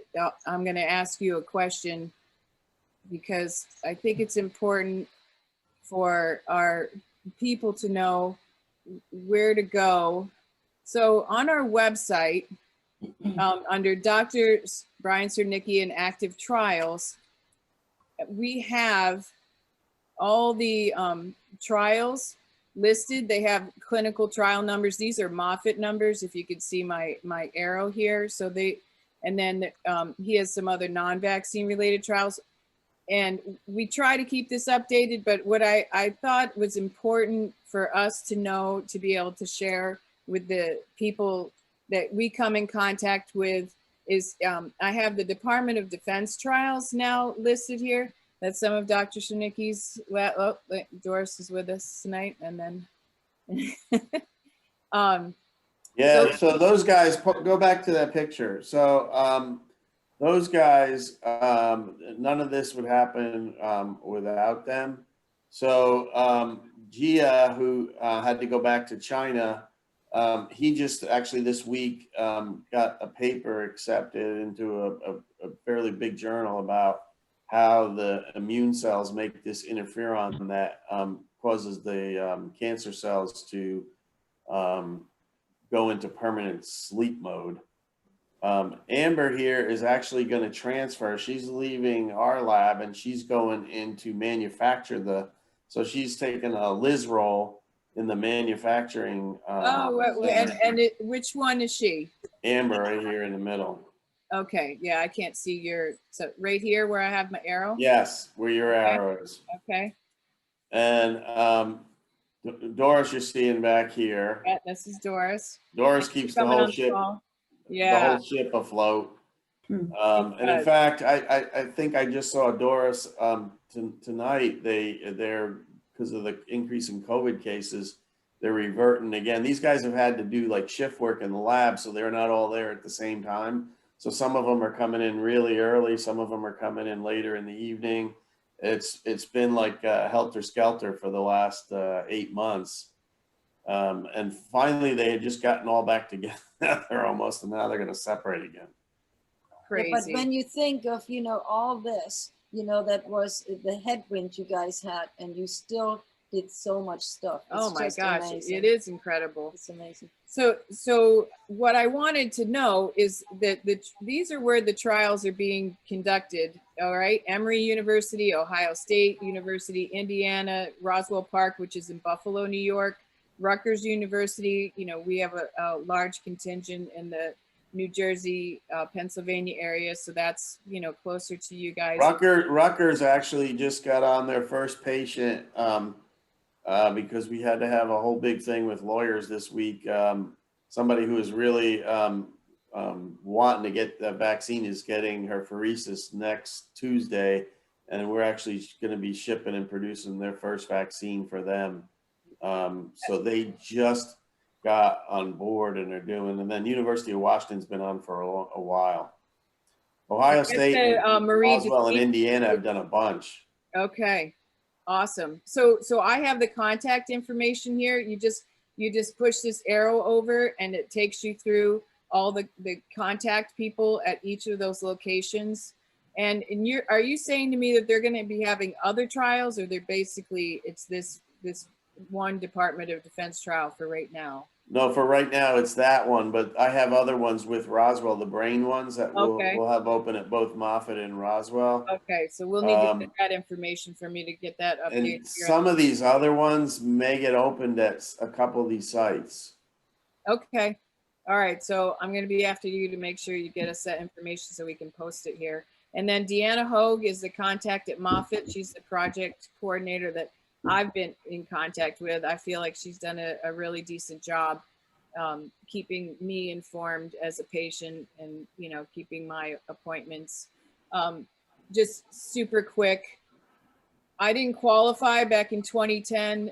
I'm going to ask you a question, because I think it's important for our people to know where to go. So on our website, under Dr. Brian Czerniecki and Active Trials, we have all the trials listed. They have clinical trial numbers. These are Moffitt numbers, if you could see my arrow here. So they, and then he has some other non-vaccine related trials. and we try to keep this updated, but what I thought was important for us to know, to be able to share with the people that we come in contact with is, I have the Department of Defense trials now listed here. That's some of Dr. Czerniecki's, well, oh, Doris is with us tonight, and then, Yeah, so those guys, go back to that picture. So those guys, none of this would happen without them. So Gia, who had to go back to China, he just actually this week got a paper accepted into a fairly big journal about how the immune cells make this interferon that causes the cancer cells to go into permanent sleep mode. Amber here is actually going to transfer. She's leaving our lab and she's going in to manufacture so she's taken a Liz role in the manufacturing. Which one is she? Amber right here in the middle. Okay, yeah, I can't see so right here where I have my arrow? Yes, where your arrow is. Okay. And Doris you're seeing back here. Yeah, this is Doris. Doris keeps the whole ship. Yeah. The whole ship afloat. And in fact, I think I just saw Doris tonight. They're because of the increase in COVID cases, they're reverting again. These guys have had to do like shift work in the lab, so they're not all there at the same time. So some of them are coming in really early, some of them are coming in later in the evening. It's been like helter skelter for the last 8 months. And finally, they had just gotten all back together almost, and now they're going to separate again. Crazy. But when you think of, all this, that was the headwind you guys had, and you still did so much stuff. Oh my gosh, amazing. It is incredible. It's amazing. So what I wanted to know is that these are where the trials are being conducted. All right, Emory University, Ohio State University, Indiana, Roswell Park, which is in Buffalo, New York, Rutgers University. We have a large contingent in the New Jersey, Pennsylvania area, so that's closer to you guys. Rutgers actually just got on their first patient because we had to have a whole big thing with lawyers this week. Somebody who is really wanting to get the vaccine is getting her pheresis next Tuesday, and we're actually going to be shipping and producing their first vaccine for them. So they just got on board and they're doing, and then University of Washington's been on for a while. Ohio State, Roswell, and Indiana have done a bunch. Okay, awesome. So I have the contact information here. You just push this arrow over and it takes you through all the contact people at each of those locations. And are you saying to me that they're going to be having other trials, or they're basically, it's this one Department of Defense trial for right now? No, for right now it's that one, but I have other ones with Roswell, the brain ones that we'll have open at both Moffitt and Roswell. Okay, so we'll need to get that information for me to get that updated. And some of these other ones may get opened at a couple of these sites. Okay, all right, so I'm going to be after you to make sure you get us that information so we can post it here. And then Deanna Hogue is the contact at Moffitt. She's the project coordinator that I've been in contact with. I feel like she's done a really decent job keeping me informed as a patient and, keeping my appointments. Just super quick. I didn't qualify back in 2010,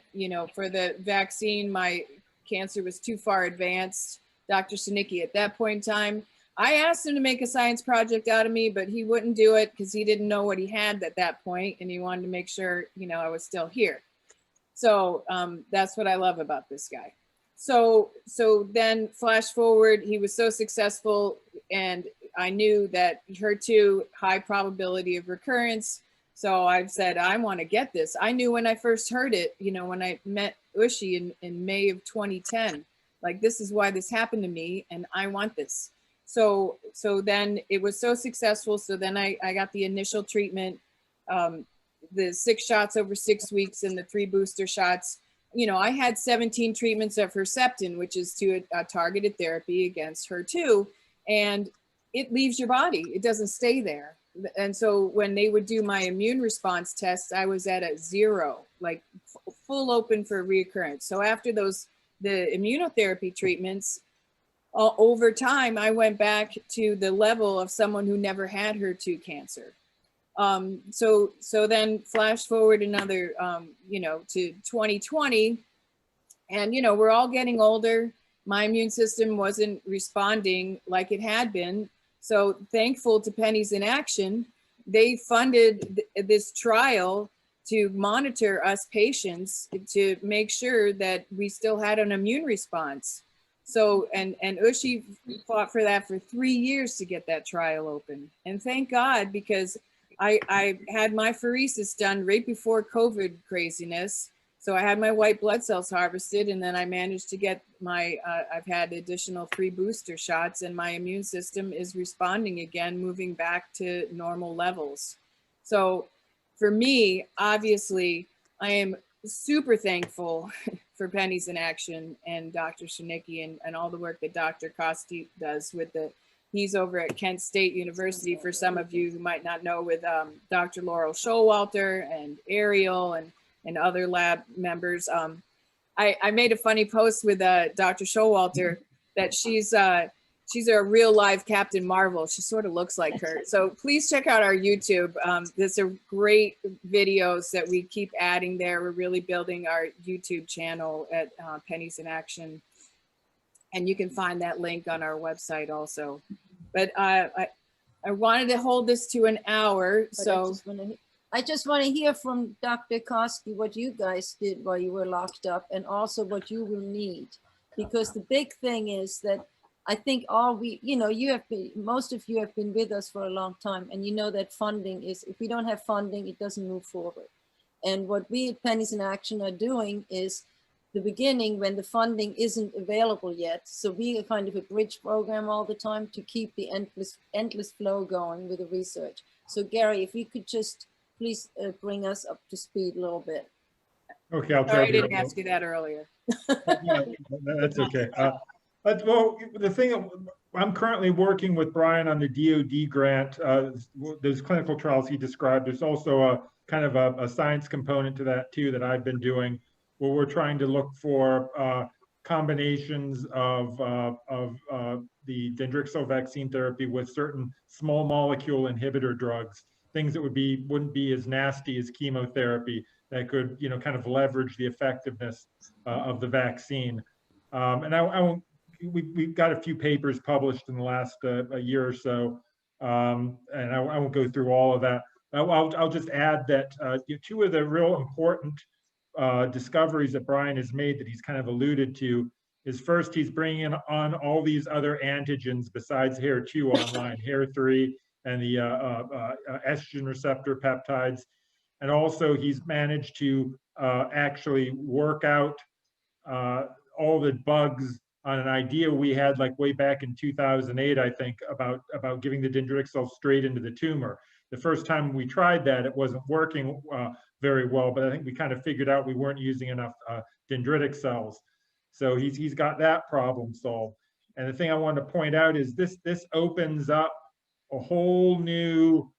for the vaccine. My cancer was too far advanced. Dr. Czerniecki at that point in time, I asked him to make a science project out of me, but he wouldn't do it because he didn't know what he had at that point, and he wanted to make sure, I was still here. So that's what I love about this guy. So then flash forward, he was so successful, and I knew that HER2, high probability of recurrence. So I said, I want to get this. I knew when I first heard it, when I met Ushi in May of 2010, like, this is why this happened to me, and I want this. So then it was so successful. So then I got the initial treatment, the 6 shots over 6 weeks and the 3 booster shots. I had 17 treatments of Herceptin, which is to a targeted therapy against HER2, and it leaves your body. It doesn't stay there. and so when they would do my immune response tests, I was at a 0, like full open for reoccurrence. So after the immunotherapy treatments, over time, I went back to the level of someone who never had HER2 cancer. So then flash forward another, to 2020, and, we're all getting older. My immune system wasn't responding like it had been. So thankful to Penniesinaction, they funded this trial to monitor us patients to make sure that we still had an immune response. So, and Ushi fought for that for 3 years to get that trial open. And thank God, because I had my pheresis done right before COVID craziness. So I had my white blood cells harvested, and then I managed to get I've had additional 3 booster shots, and my immune system is responding again, moving back to normal levels. So for me, obviously, I am super thankful for Penniesinaction and Dr. Czerniecki and all the work that Dr. Costi does he's over at Kent State University, for some of you who might not know, with Dr. Laurel Showalter and Ariel and other lab members. I made a funny post with Dr. Showalter that she's a real live Captain Marvel. She sort of looks like her. So please check out our YouTube. There's a great videos that we keep adding there. We're really building our YouTube channel at Penniesinaction. And you can find that link on our website also. But I wanted to hold this to an hour. So I just want to hear from Dr. Koski what you guys did while you were locked up, and also what you will need. Because the big thing is that I think most of you have been with us for a long time, and you know that funding is, if we don't have funding, it doesn't move forward. And what we at Penniesinaction are doing is the beginning, when the funding isn't available yet. So we are kind of a bridge program all the time to keep the endless flow going with the research. So Gary, if you could just please bring us up to speed a little bit. Okay, I'll try. Sorry, I didn't ask you that earlier. That's okay. But well, the thing, I'm currently working with Brian on the DoD grant. Those clinical trials he described. There's also a kind of a science component to that too that I've been doing, where we're trying to look for combinations of the dendritic cell vaccine therapy with certain small molecule inhibitor drugs, things that wouldn't be as nasty as chemotherapy, that could, kind of leverage the effectiveness of the vaccine. And we've got a few papers published in the last year or so, and I won't go through all of that. I'll just add that 2 of the real important discoveries that Brian has made, that he's kind of alluded to, is first, he's bringing on all these other antigens besides HER2 online, HER3 and the estrogen receptor peptides. And also he's managed to actually work out all the bugs on an idea we had like way back in 2008, I think, about giving the dendritic cells straight into the tumor. The first time we tried that, it wasn't working very well, but I think we kind of figured out we weren't using enough dendritic cells. So he's got that problem solved. And the thing I wanted to point out is this opens up a whole new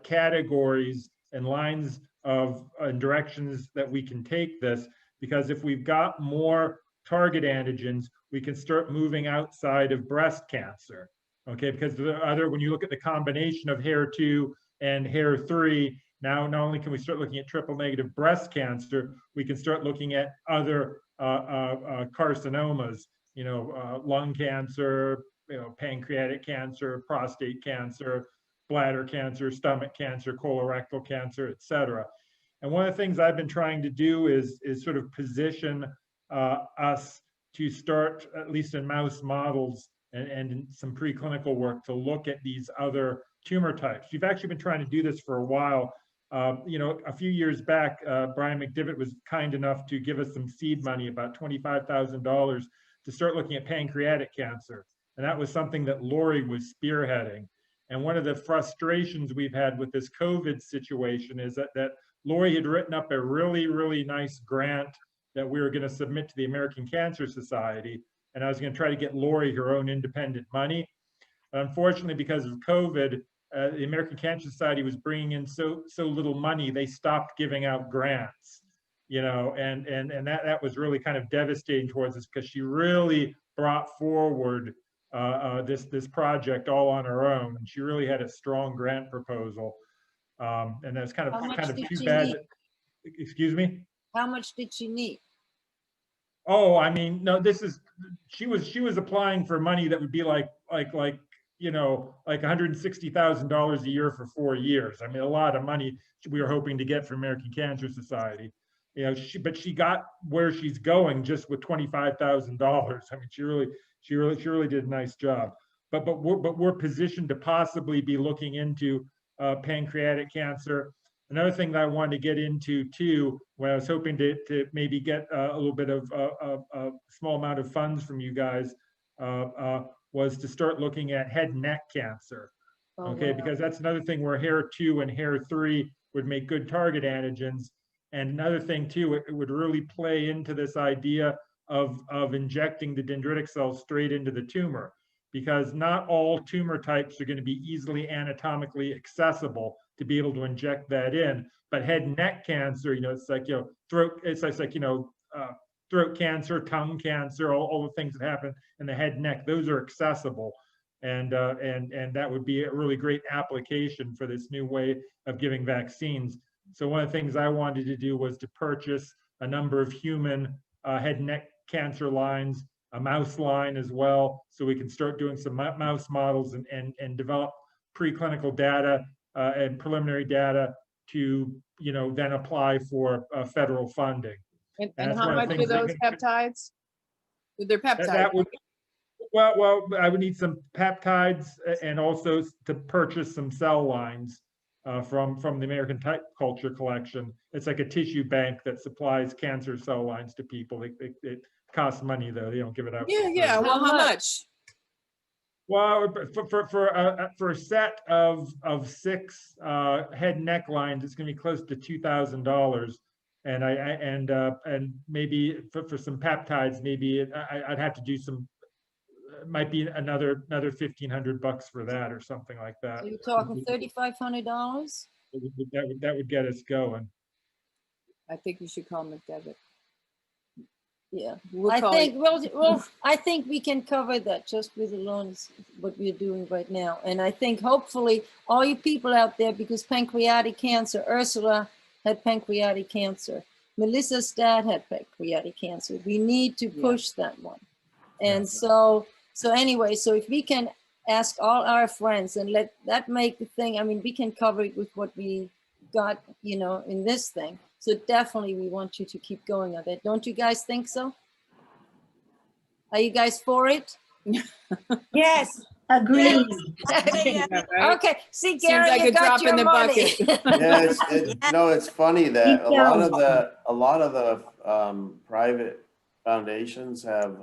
categories and lines of directions that we can take this, because if we've got more target antigens, we can start moving outside of breast cancer. Okay, because when you look at the combination of HER2 and HER3, now not only can we start looking at triple negative breast cancer, we can start looking at other carcinomas, lung cancer, pancreatic cancer, prostate cancer, bladder cancer, stomach cancer, colorectal cancer, etc. And one of the things I've been trying to do is sort of position us to start, at least in mouse models and in some preclinical work, to look at these other tumor types. We've actually been trying to do this for a while. A few years back, Brian McDivitt was kind enough to give us some seed money, about $25,000, to start looking at pancreatic cancer. And that was something that Lori was spearheading. And one of the frustrations we've had with this COVID situation is that Lori had written up a really, really nice grant that we were going to submit to the American Cancer Society. And I was going to try to get Lori her own independent money. Unfortunately, because of COVID, the American Cancer Society was bringing in so little money, they stopped giving out grants, you know, and that was really kind of devastating towards us, because she really brought forward this project all on her own, and she really had a strong grant proposal, and that's kind of too bad. Excuse me? How much did she need? Oh, I mean, no, she was applying for money that would be like you know, like $160,000 a year for 4 years. I mean, a lot of money we were hoping to get from American Cancer Society. You know, but she got where she's going just with $25,000. I mean, she really did a nice job. But we're positioned to possibly be looking into pancreatic cancer. Another thing that I wanted to get into too, when I was hoping to maybe get a little bit of a small amount of funds from you guys, was to start looking at head and neck cancer. Okay, wow. Because that's another thing where HER2 and HER3 would make good target antigens. And another thing too, it would really play into this idea of injecting the dendritic cells straight into the tumor, because not all tumor types are going to be easily anatomically accessible to be able to inject that in. But head and neck cancer, you know, it's like, you know, throat cancer, tongue cancer, all the things that happen in the head and neck, those are accessible. And that would be a really great application for this new way of giving vaccines. So one of the things I wanted to do was to purchase a number of human head and neck cancer lines, a mouse line as well, so we can start doing some mouse models and develop preclinical data and preliminary data to, you know, then apply for federal funding. And how much are those peptides? They're peptides. Well, I would need some peptides and also to purchase some cell lines from the American Type Culture Collection. It's like a tissue bank that supplies cancer cell lines to people. It costs money though; they don't give it out. Yeah. Well, how much? Well, for a set of 6 head and neck lines, it's going to be close to $2,000. And maybe for some peptides, maybe I'd have to do some. Might be another $1,500 for that or something like that. So you're talking $3,500? That would get us going. I think you should call McDevitt. Yeah, I think we can cover that just with the loans, what we're doing right now. And I think hopefully all you people out there, because pancreatic cancer, Ursula had pancreatic cancer, Melissa's dad had pancreatic cancer. We need to push that one. And so anyway, so if we can ask all our friends and let that make the thing, I mean, we can cover it with what we got, you know, in this thing. So definitely we want you to keep going on that. Don't you guys think so? Are you guys for it? Yes, agreed. Okay, see, Gary, like you a got drop your in the money. bucket. No, it's funny that a lot of the private foundations have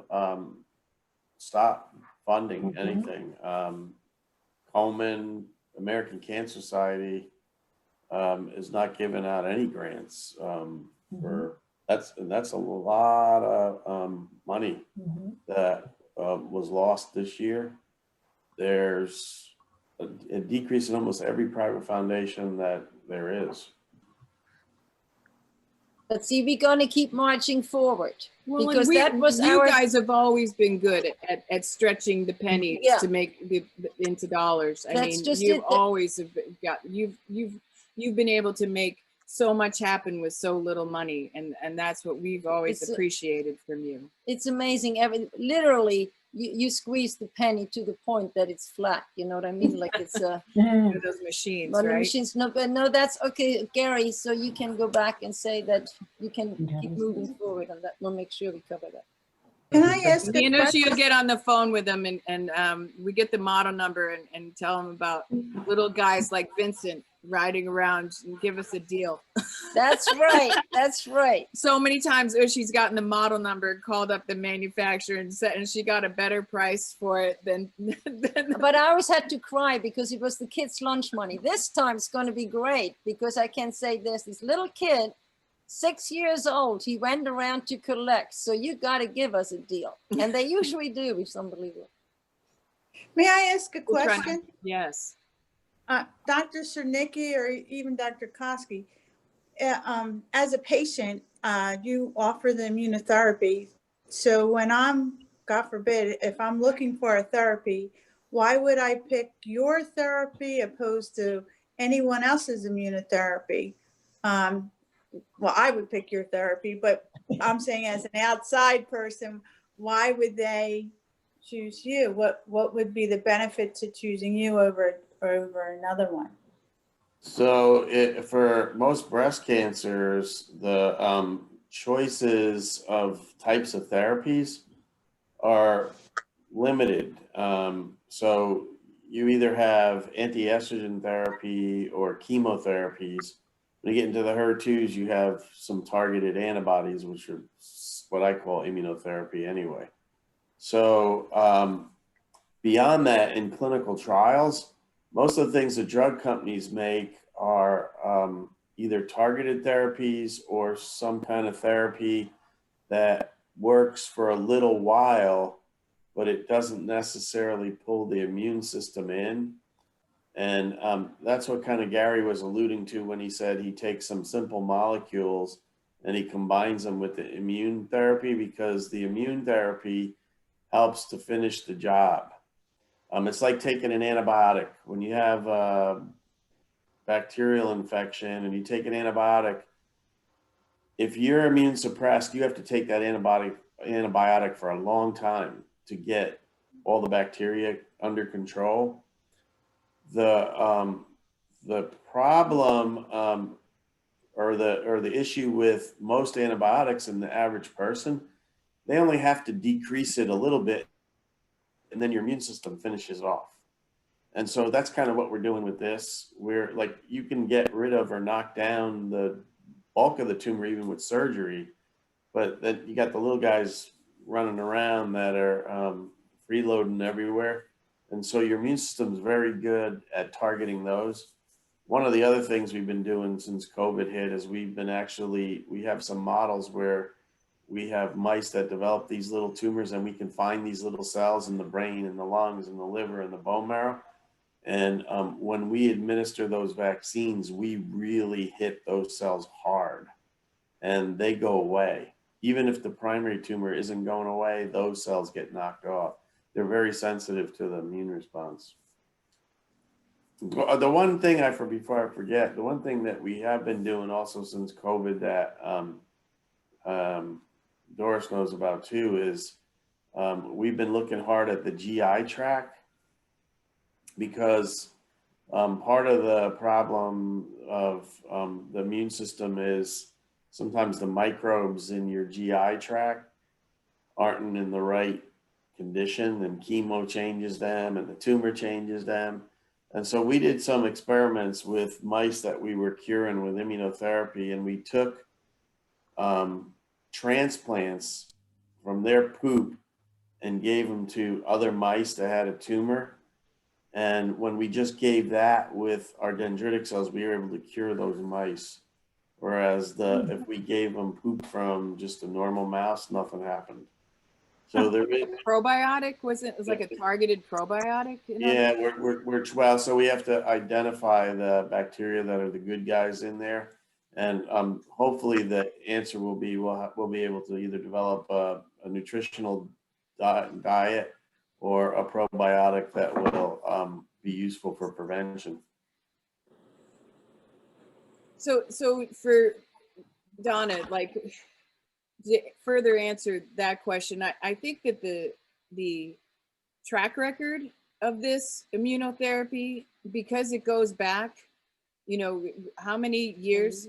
stopped funding anything. Komen, American Cancer Society, is not giving out any grants for that's a lot of money that was lost this year. There's a decrease in almost every private foundation that there is. But see, we're going to keep marching forward, Well, because that was you guys have always been good at stretching the pennies to make into dollars. I mean, you've always got you've been able to make so much happen with so little money, and that's what we've always appreciated from you. It's amazing. Literally, you squeeze the penny to the point that it's flat. You know what I mean? Like it's one of those machines, right? Machines. No, but no, that's okay, Gary. So you can go back and say that you can keep moving forward on that. We'll make sure we cover that. Can I ask a question? She'll get on the phone with them and we get the model number and tell them about little guys like Vincent riding around and give us a deal. That's right. That's right. So many times she's gotten the model number, called up the manufacturer and said, and she got a better price for it than But I always had to cry because it was the kids' lunch money. This time it's going to be great because I can say there's this little kid, 6 years old. He went around to collect. So you got to give us a deal. And they usually do. It's unbelievable. May I ask a question? Yes. Dr. Czerniecki or even Dr. Koski, as a patient, you offer the immunotherapy. So when I'm, God forbid, if I'm looking for a therapy, why would I pick your therapy opposed to anyone else's immunotherapy? Well, I would pick your therapy, but I'm saying as an outside person, why would they choose you? What would be the benefit to choosing you over another one? So for most breast cancers, the choices of types of therapies are limited. So you either have anti-estrogen therapy or chemotherapies. When you get into the HER2s, you have some targeted antibodies, which are what I call immunotherapy anyway. So beyond that, in clinical trials, most of the things the drug companies make are either targeted therapies or some kind of therapy that works for a little while, but it doesn't necessarily pull the immune system in. And that's what kind of Gary was alluding to when he said he takes some simple molecules and he combines them with the immune therapy, because the immune therapy helps to finish the job. It's like taking an antibiotic. When you have a bacterial infection and you take an antibiotic, if you're immune suppressed, you have to take that antibiotic for a long time to get all the bacteria under control. The problem or the issue with most antibiotics in the average person, they only have to decrease it a little bit, and then your immune system finishes off. And so that's kind of what we're doing with this. We're like, you can get rid of or knock down the bulk of the tumor even with surgery, but then you got the little guys running around that are freeloading everywhere. And so your immune system is very good at targeting those. One of the other things we've been doing since COVID hit is we have some models where we have mice that develop these little tumors, and we can find these little cells in the brain and the lungs and the liver and the bone marrow. And when we administer those vaccines, we really hit those cells hard and they go away. Even if the primary tumor isn't going away, those cells get knocked off. They're very sensitive to the immune response. The one thing before I forget, the one thing that we have been doing also since COVID that Doris knows about too is we've been looking hard at the GI tract, because part of the problem of the immune system is sometimes the microbes in your GI tract aren't in the right condition, and chemo changes them and the tumor changes them. And so we did some experiments with mice that we were curing with immunotherapy, and we took transplants from their poop and gave them to other mice that had a tumor. And when we just gave that with our dendritic cells, we were able to cure those mice. Whereas if we gave them poop from just a normal mouse, nothing happened. So there is Probiotic, was it like a targeted probiotic? Yeah, well, so we have to identify the bacteria that are the good guys in there. And hopefully the answer will be, we'll be able to either develop a nutritional diet or a probiotic that will be useful for prevention. So for Donna, like, to further answer that question, I think that the track record of this immunotherapy, because it goes back, how many years?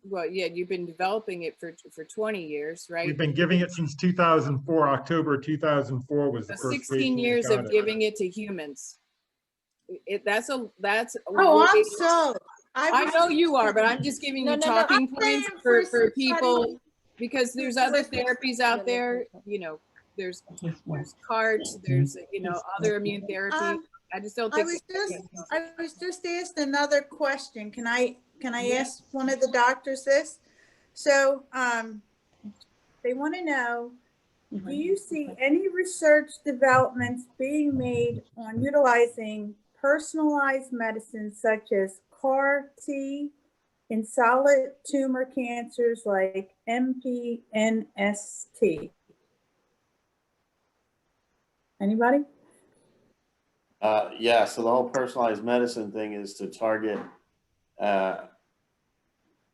Well, yeah, you've been developing it for 20 years, right? We've been giving it since 2004. October 2004 was the first 16 years patient of giving it to humans. That's Oh, I'm so. I know you are, but I'm just giving you talking points for people, because there's other therapies out there. There's CART, there's other immune therapy. I just don't think. I was just asked another question. Can I ask one of the doctors this? So they want to know, do you see any research developments being made on utilizing personalized medicine such as CAR T in solid tumor cancers like MPNST. Anybody? Yeah, so the whole personalized medicine thing is to target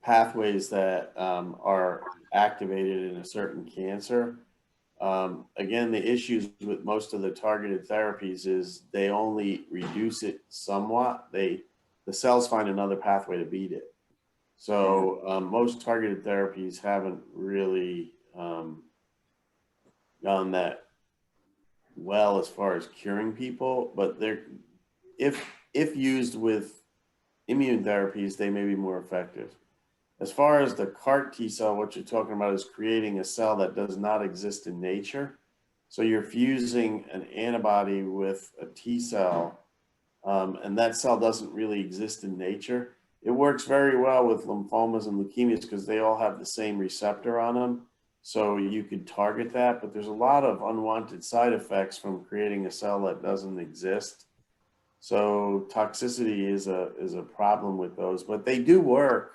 pathways that are activated in a certain cancer. Again, the issues with most of the targeted therapies is they only reduce it somewhat. The cells find another pathway to beat it. So most targeted therapies haven't really gone that well as far as curing people, but they're if used with immune therapies, they may be more effective. As far as the CAR T cell, what you're talking about is creating a cell that does not exist in nature. So you're fusing an antibody with a T cell, and that cell doesn't really exist in nature. It works very well with lymphomas and leukemias because they all have the same receptor on them. So you could target that, but there's a lot of unwanted side effects from creating a cell that doesn't exist. So toxicity is a problem with those, but they do work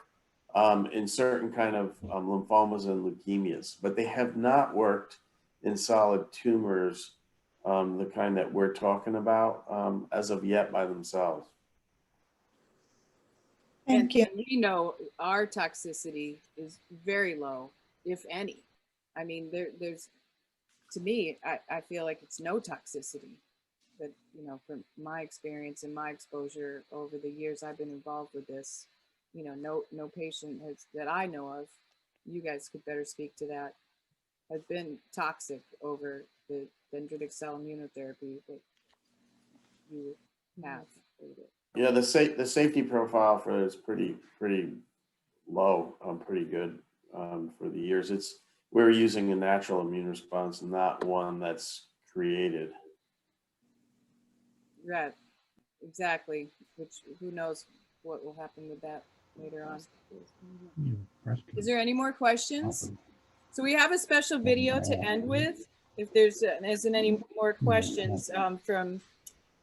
in certain kind of lymphomas and leukemias, but they have not worked in solid tumors, the kind that we're talking about as of yet by themselves. Thank you. And we know our toxicity is very low, if any. I mean, there's, to me, I feel like it's no toxicity. But, you know, from my experience and my exposure over the years I've been involved with this, you know, no patient has, that I know of, you guys could better speak to that, has been toxic over the dendritic cell immunotherapy that you have. Yeah, the safety profile for it is pretty low, pretty good for the years. We're using a natural immune response, not one that's created. Right, exactly. Which, who knows what will happen with that later on. Is there any more questions? So we have a special video to end with. If there's isn't any more questions from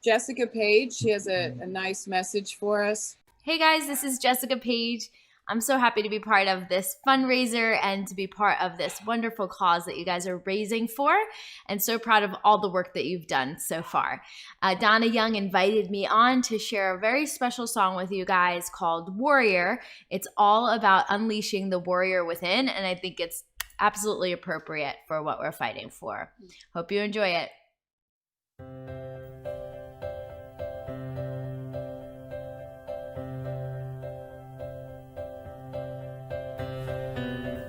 Jessica Page, she has a nice message for us. Hey guys, this is Jessica Page. I'm so happy to be part of this fundraiser and to be part of this wonderful cause that you guys are raising for, and so proud of all the work that you've done so far. Donna Young invited me on to share a very special song with you guys called Warrior. It's all about unleashing the warrior within, and I think it's absolutely appropriate for what we're fighting for. Hope you enjoy it.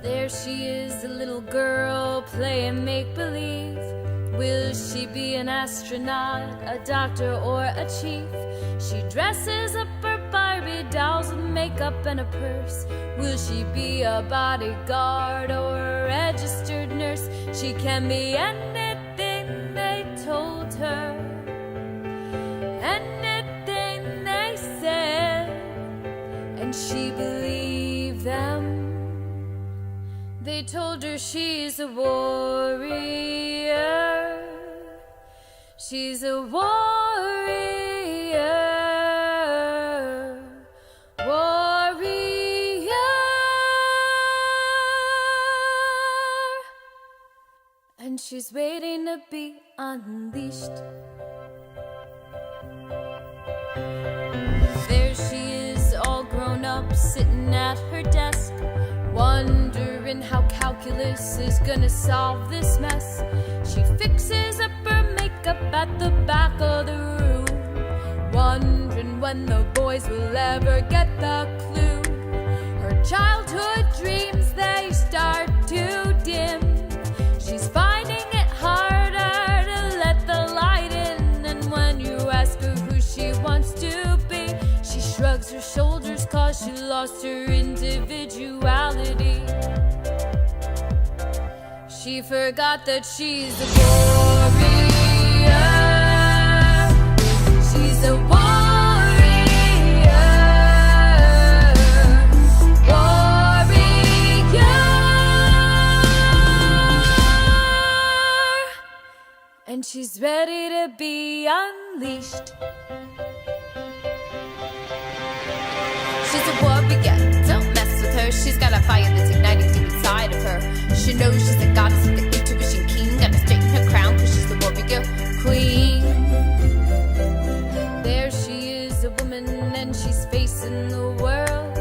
There she is, a little girl playing make-believe. Will she be an astronaut, a doctor, or a chief? She dresses up her Barbie dolls with makeup and a purse. Will she be a bodyguard or a registered nurse? She can be anything they told her, anything they said, and she believed them. They told her she's a warrior. She's a warrior. Warrior. And she's waiting to be unleashed. There she is, all grown up, sitting at her desk, wondering how calculus is gonna solve this mess. She fixes up her makeup at the back of the room, wondering when the boys will ever get the clue. Her childhood dreams, they start to dim. She's finding it harder to let the light in, and when you ask her who she wants to be, she shrugs her shoulders 'cause she lost her individuality. She forgot that she's a warrior. She's a warrior. Warrior. And she's ready to be unleashed. a warrior. Don't mess with her. She's got a fire that's igniting deep inside of her. She knows she's a goddess with the intuition keen. Gotta straighten her crown because she's the warrior queen. There she is, a woman, and she's facing the world.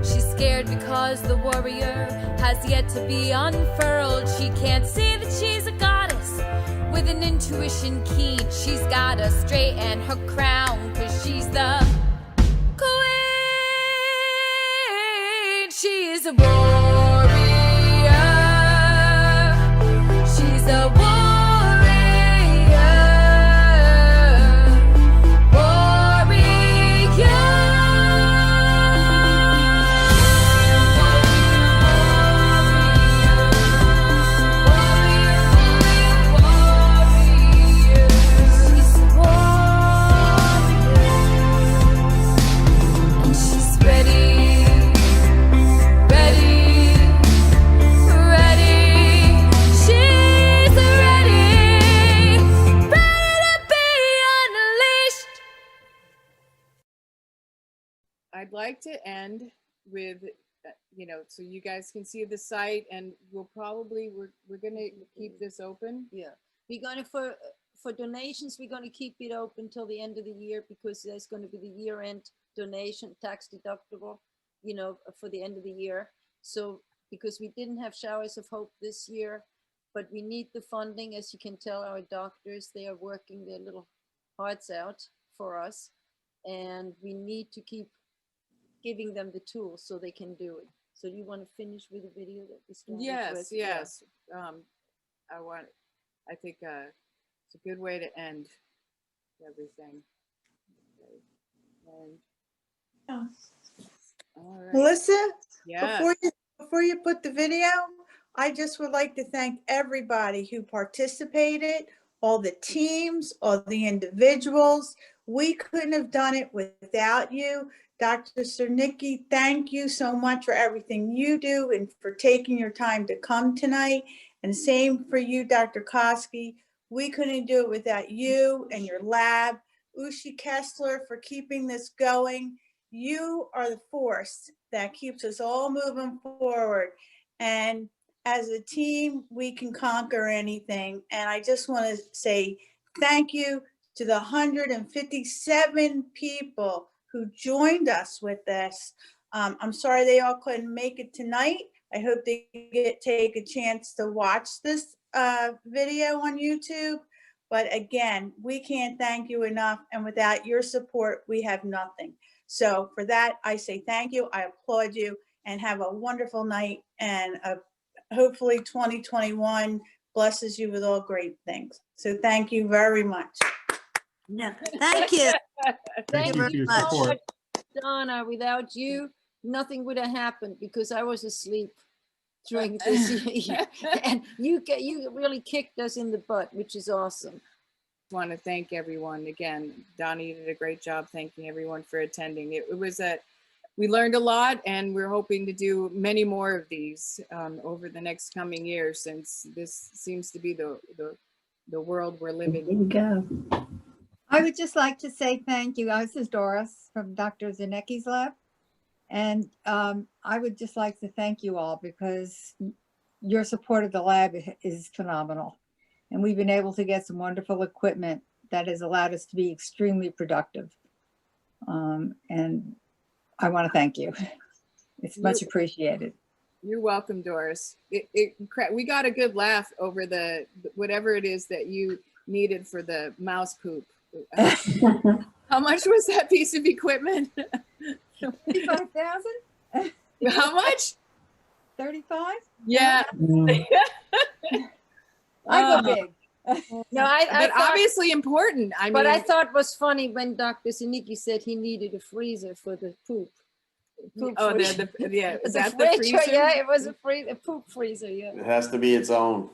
She's scared because the warrior has yet to be unfurled. She can't see that she's a goddess with an intuition keen. She's gotta straighten her crown because she's the queen. She is a warrior. She's a warrior. I'd like to end with, so you guys can see the site, and we're gonna keep this open. Yeah, we're gonna for donations, we're gonna keep it open till the end of the year because there's gonna be the year-end donation, tax deductible, for the end of the year. So because we didn't have Showers of Hope this year, but we need the funding. As you can tell, our doctors, they are working their little hearts out for us, and we need to keep giving them the tools so they can do it. So do you want to finish with the video that we started with? Yes. I think it's a good way to end everything. Okay. And, all right. Melissa, Yes. before you put the video, I just would like to thank everybody who participated, all the teams, all the individuals. We couldn't have done it without you. Dr. Czerniecki, thank you so much for everything you do and for taking your time to come tonight. And same for you, Dr. Koski. We couldn't do it without you and your lab. Ushi Kessler for keeping this going. You are the force that keeps us all moving forward. And as a team, we can conquer anything. And I just want to say thank you to the 157 people who joined us with this. I'm sorry they all couldn't make it tonight. I hope they take a chance to watch this video on YouTube. But again, we can't thank you enough. And without your support, we have nothing. So for that, I say thank you. I applaud you and have a wonderful night. And hopefully 2021 blesses you with all great things. So thank you very much. Yeah, thank you. Thank you you for your so support. much, Donna. Without you, nothing would have happened because I was asleep during this year. And you really kicked us in the butt, which is awesome. Want to thank everyone again. Donnie did a great job thanking everyone for attending. We learned a lot, and we're hoping to do many more of these over the next coming years, since this seems to be the world we're living in. There you go. I would just like to say thank you. This is Doris from Dr. Czerniecki's lab. And I would just like to thank you all because your support of the lab is phenomenal. And we've been able to get some wonderful equipment that has allowed us to be extremely productive. And I want to thank you. It's much appreciated. You're welcome, Doris. We got a good laugh over whatever it is that you needed for the mouse poop. How much was that piece of equipment? 35,000? How much? 35? Yeah. I go big. No, I but thought, obviously important. But I thought was funny when Dr. Czerniecki said he needed a freezer for the poop. Oh, freezer. yeah. Is that fridge, the freezer? Yeah, it was a poop freezer. Yeah. It has to be its own.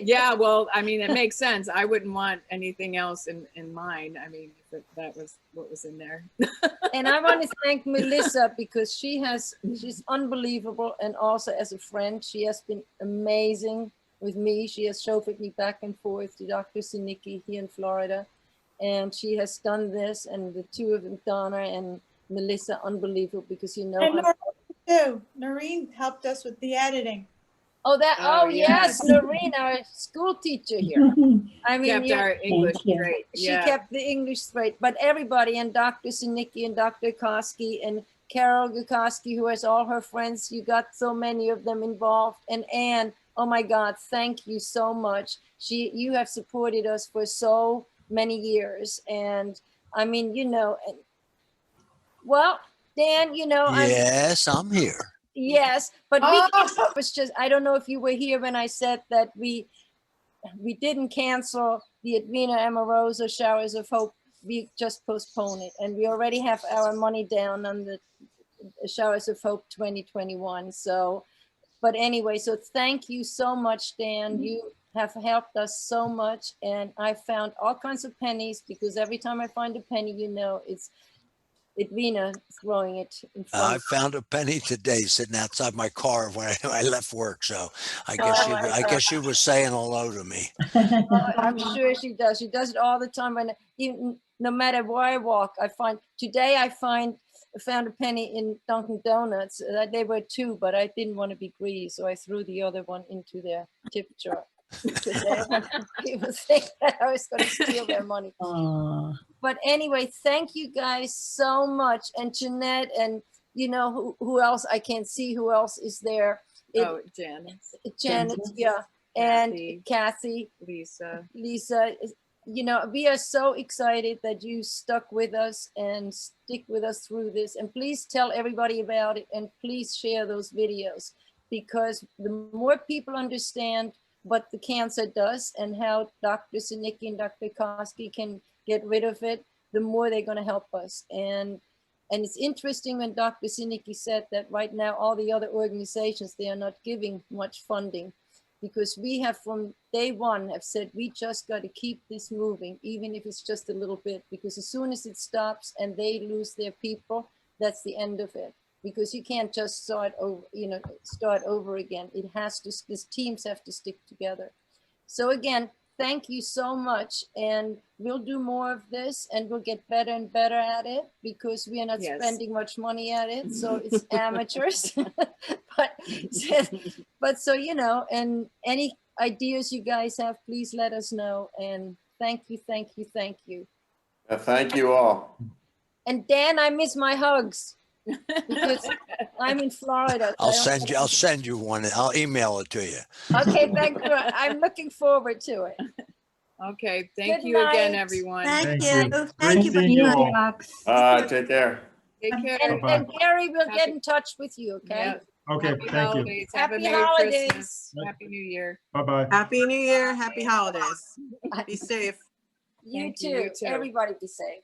Yeah, well, I mean, it makes sense. I wouldn't want anything else in mine. I mean, if that was what was in there. And I want to thank Melissa because she's unbelievable. And also as a friend, she has been amazing with me. She has chauffeured me back and forth to Dr. Czerniecki here in Florida. And she has done this, and the two of them, Donna and Melissa, unbelievable, because you know. And Noreen too. Noreen helped us with the editing. Oh, yes, Noreen, our school teacher here. I mean, Kept our English straight. she Yeah. kept the English straight, but everybody, and Dr. Czerniecki and Dr. Koski and Carol Gukoski, who has all her friends, you got so many of them involved. And Anne, oh my God, thank you so much. You have supported us for so many years. And I mean, you know, well, Dan, you know, Yes, I'm here. yes, but it was just, I don't know if you were here when I said that we didn't cancel the Edwina Amoroso Showers of Hope. We just postponed it, and we already have our money down on the Showers of Hope 2021. So, but anyway, so thank you so much, Dan. You have helped us so much, and I found all kinds of pennies, because every time I find a penny, you know, it's Edwina throwing it in front. I found a penny today sitting outside my car when I left work. So I guess she was saying hello to me. I'm sure she does. She does it all the time. And even no matter where I walk, I find, today I found a penny in Dunkin' Donuts. There were two, but I didn't want to be greedy, so I threw the other one into their tip jar. People think that I was going to steal their money. But anyway, thank you guys so much. And Jeanette, and you know, who else? I can't see who else is there. Janet, yeah. And Kathy. Lisa. You know, we are so excited that you stuck with us and stick with us through this. And please tell everybody about it, and please share those videos, because the more people understand what the cancer does and how Dr. Czerniecki and Dr. Koski can get rid of it, the more they're going to help us. And it's interesting when Dr. Czerniecki said that right now all the other organizations, they are not giving much funding, because we have from day one have said we just got to keep this moving, even if it's just a little bit, because as soon as it stops and they lose their people, that's the end of it. Because you can't just start over again. It has to, these teams have to stick together. So again, thank you so much. And we'll do more of this, and we'll get better and better at it, because we are not spending much money at it. So it's amateurs. but so, you know, and any ideas you guys have, please let us know. And thank you, thank you, thank you. Thank you all. And Dan, I miss my hugs. Because I'm in Florida. I'll send you one. I'll email it to you. Okay, thank you. I'm looking forward to it. Okay, thank you again, everyone. Thank you. Thank you. Take care. Take care. And Gary, we'll get in touch with you, okay? Yeah. Okay, Happy thank holidays. you. Have a Happy Merry holidays. Christmas. Happy New Year. Bye-bye. Happy New Year. Happy holidays. Be safe. You Thank too. you, you too. Everybody be safe.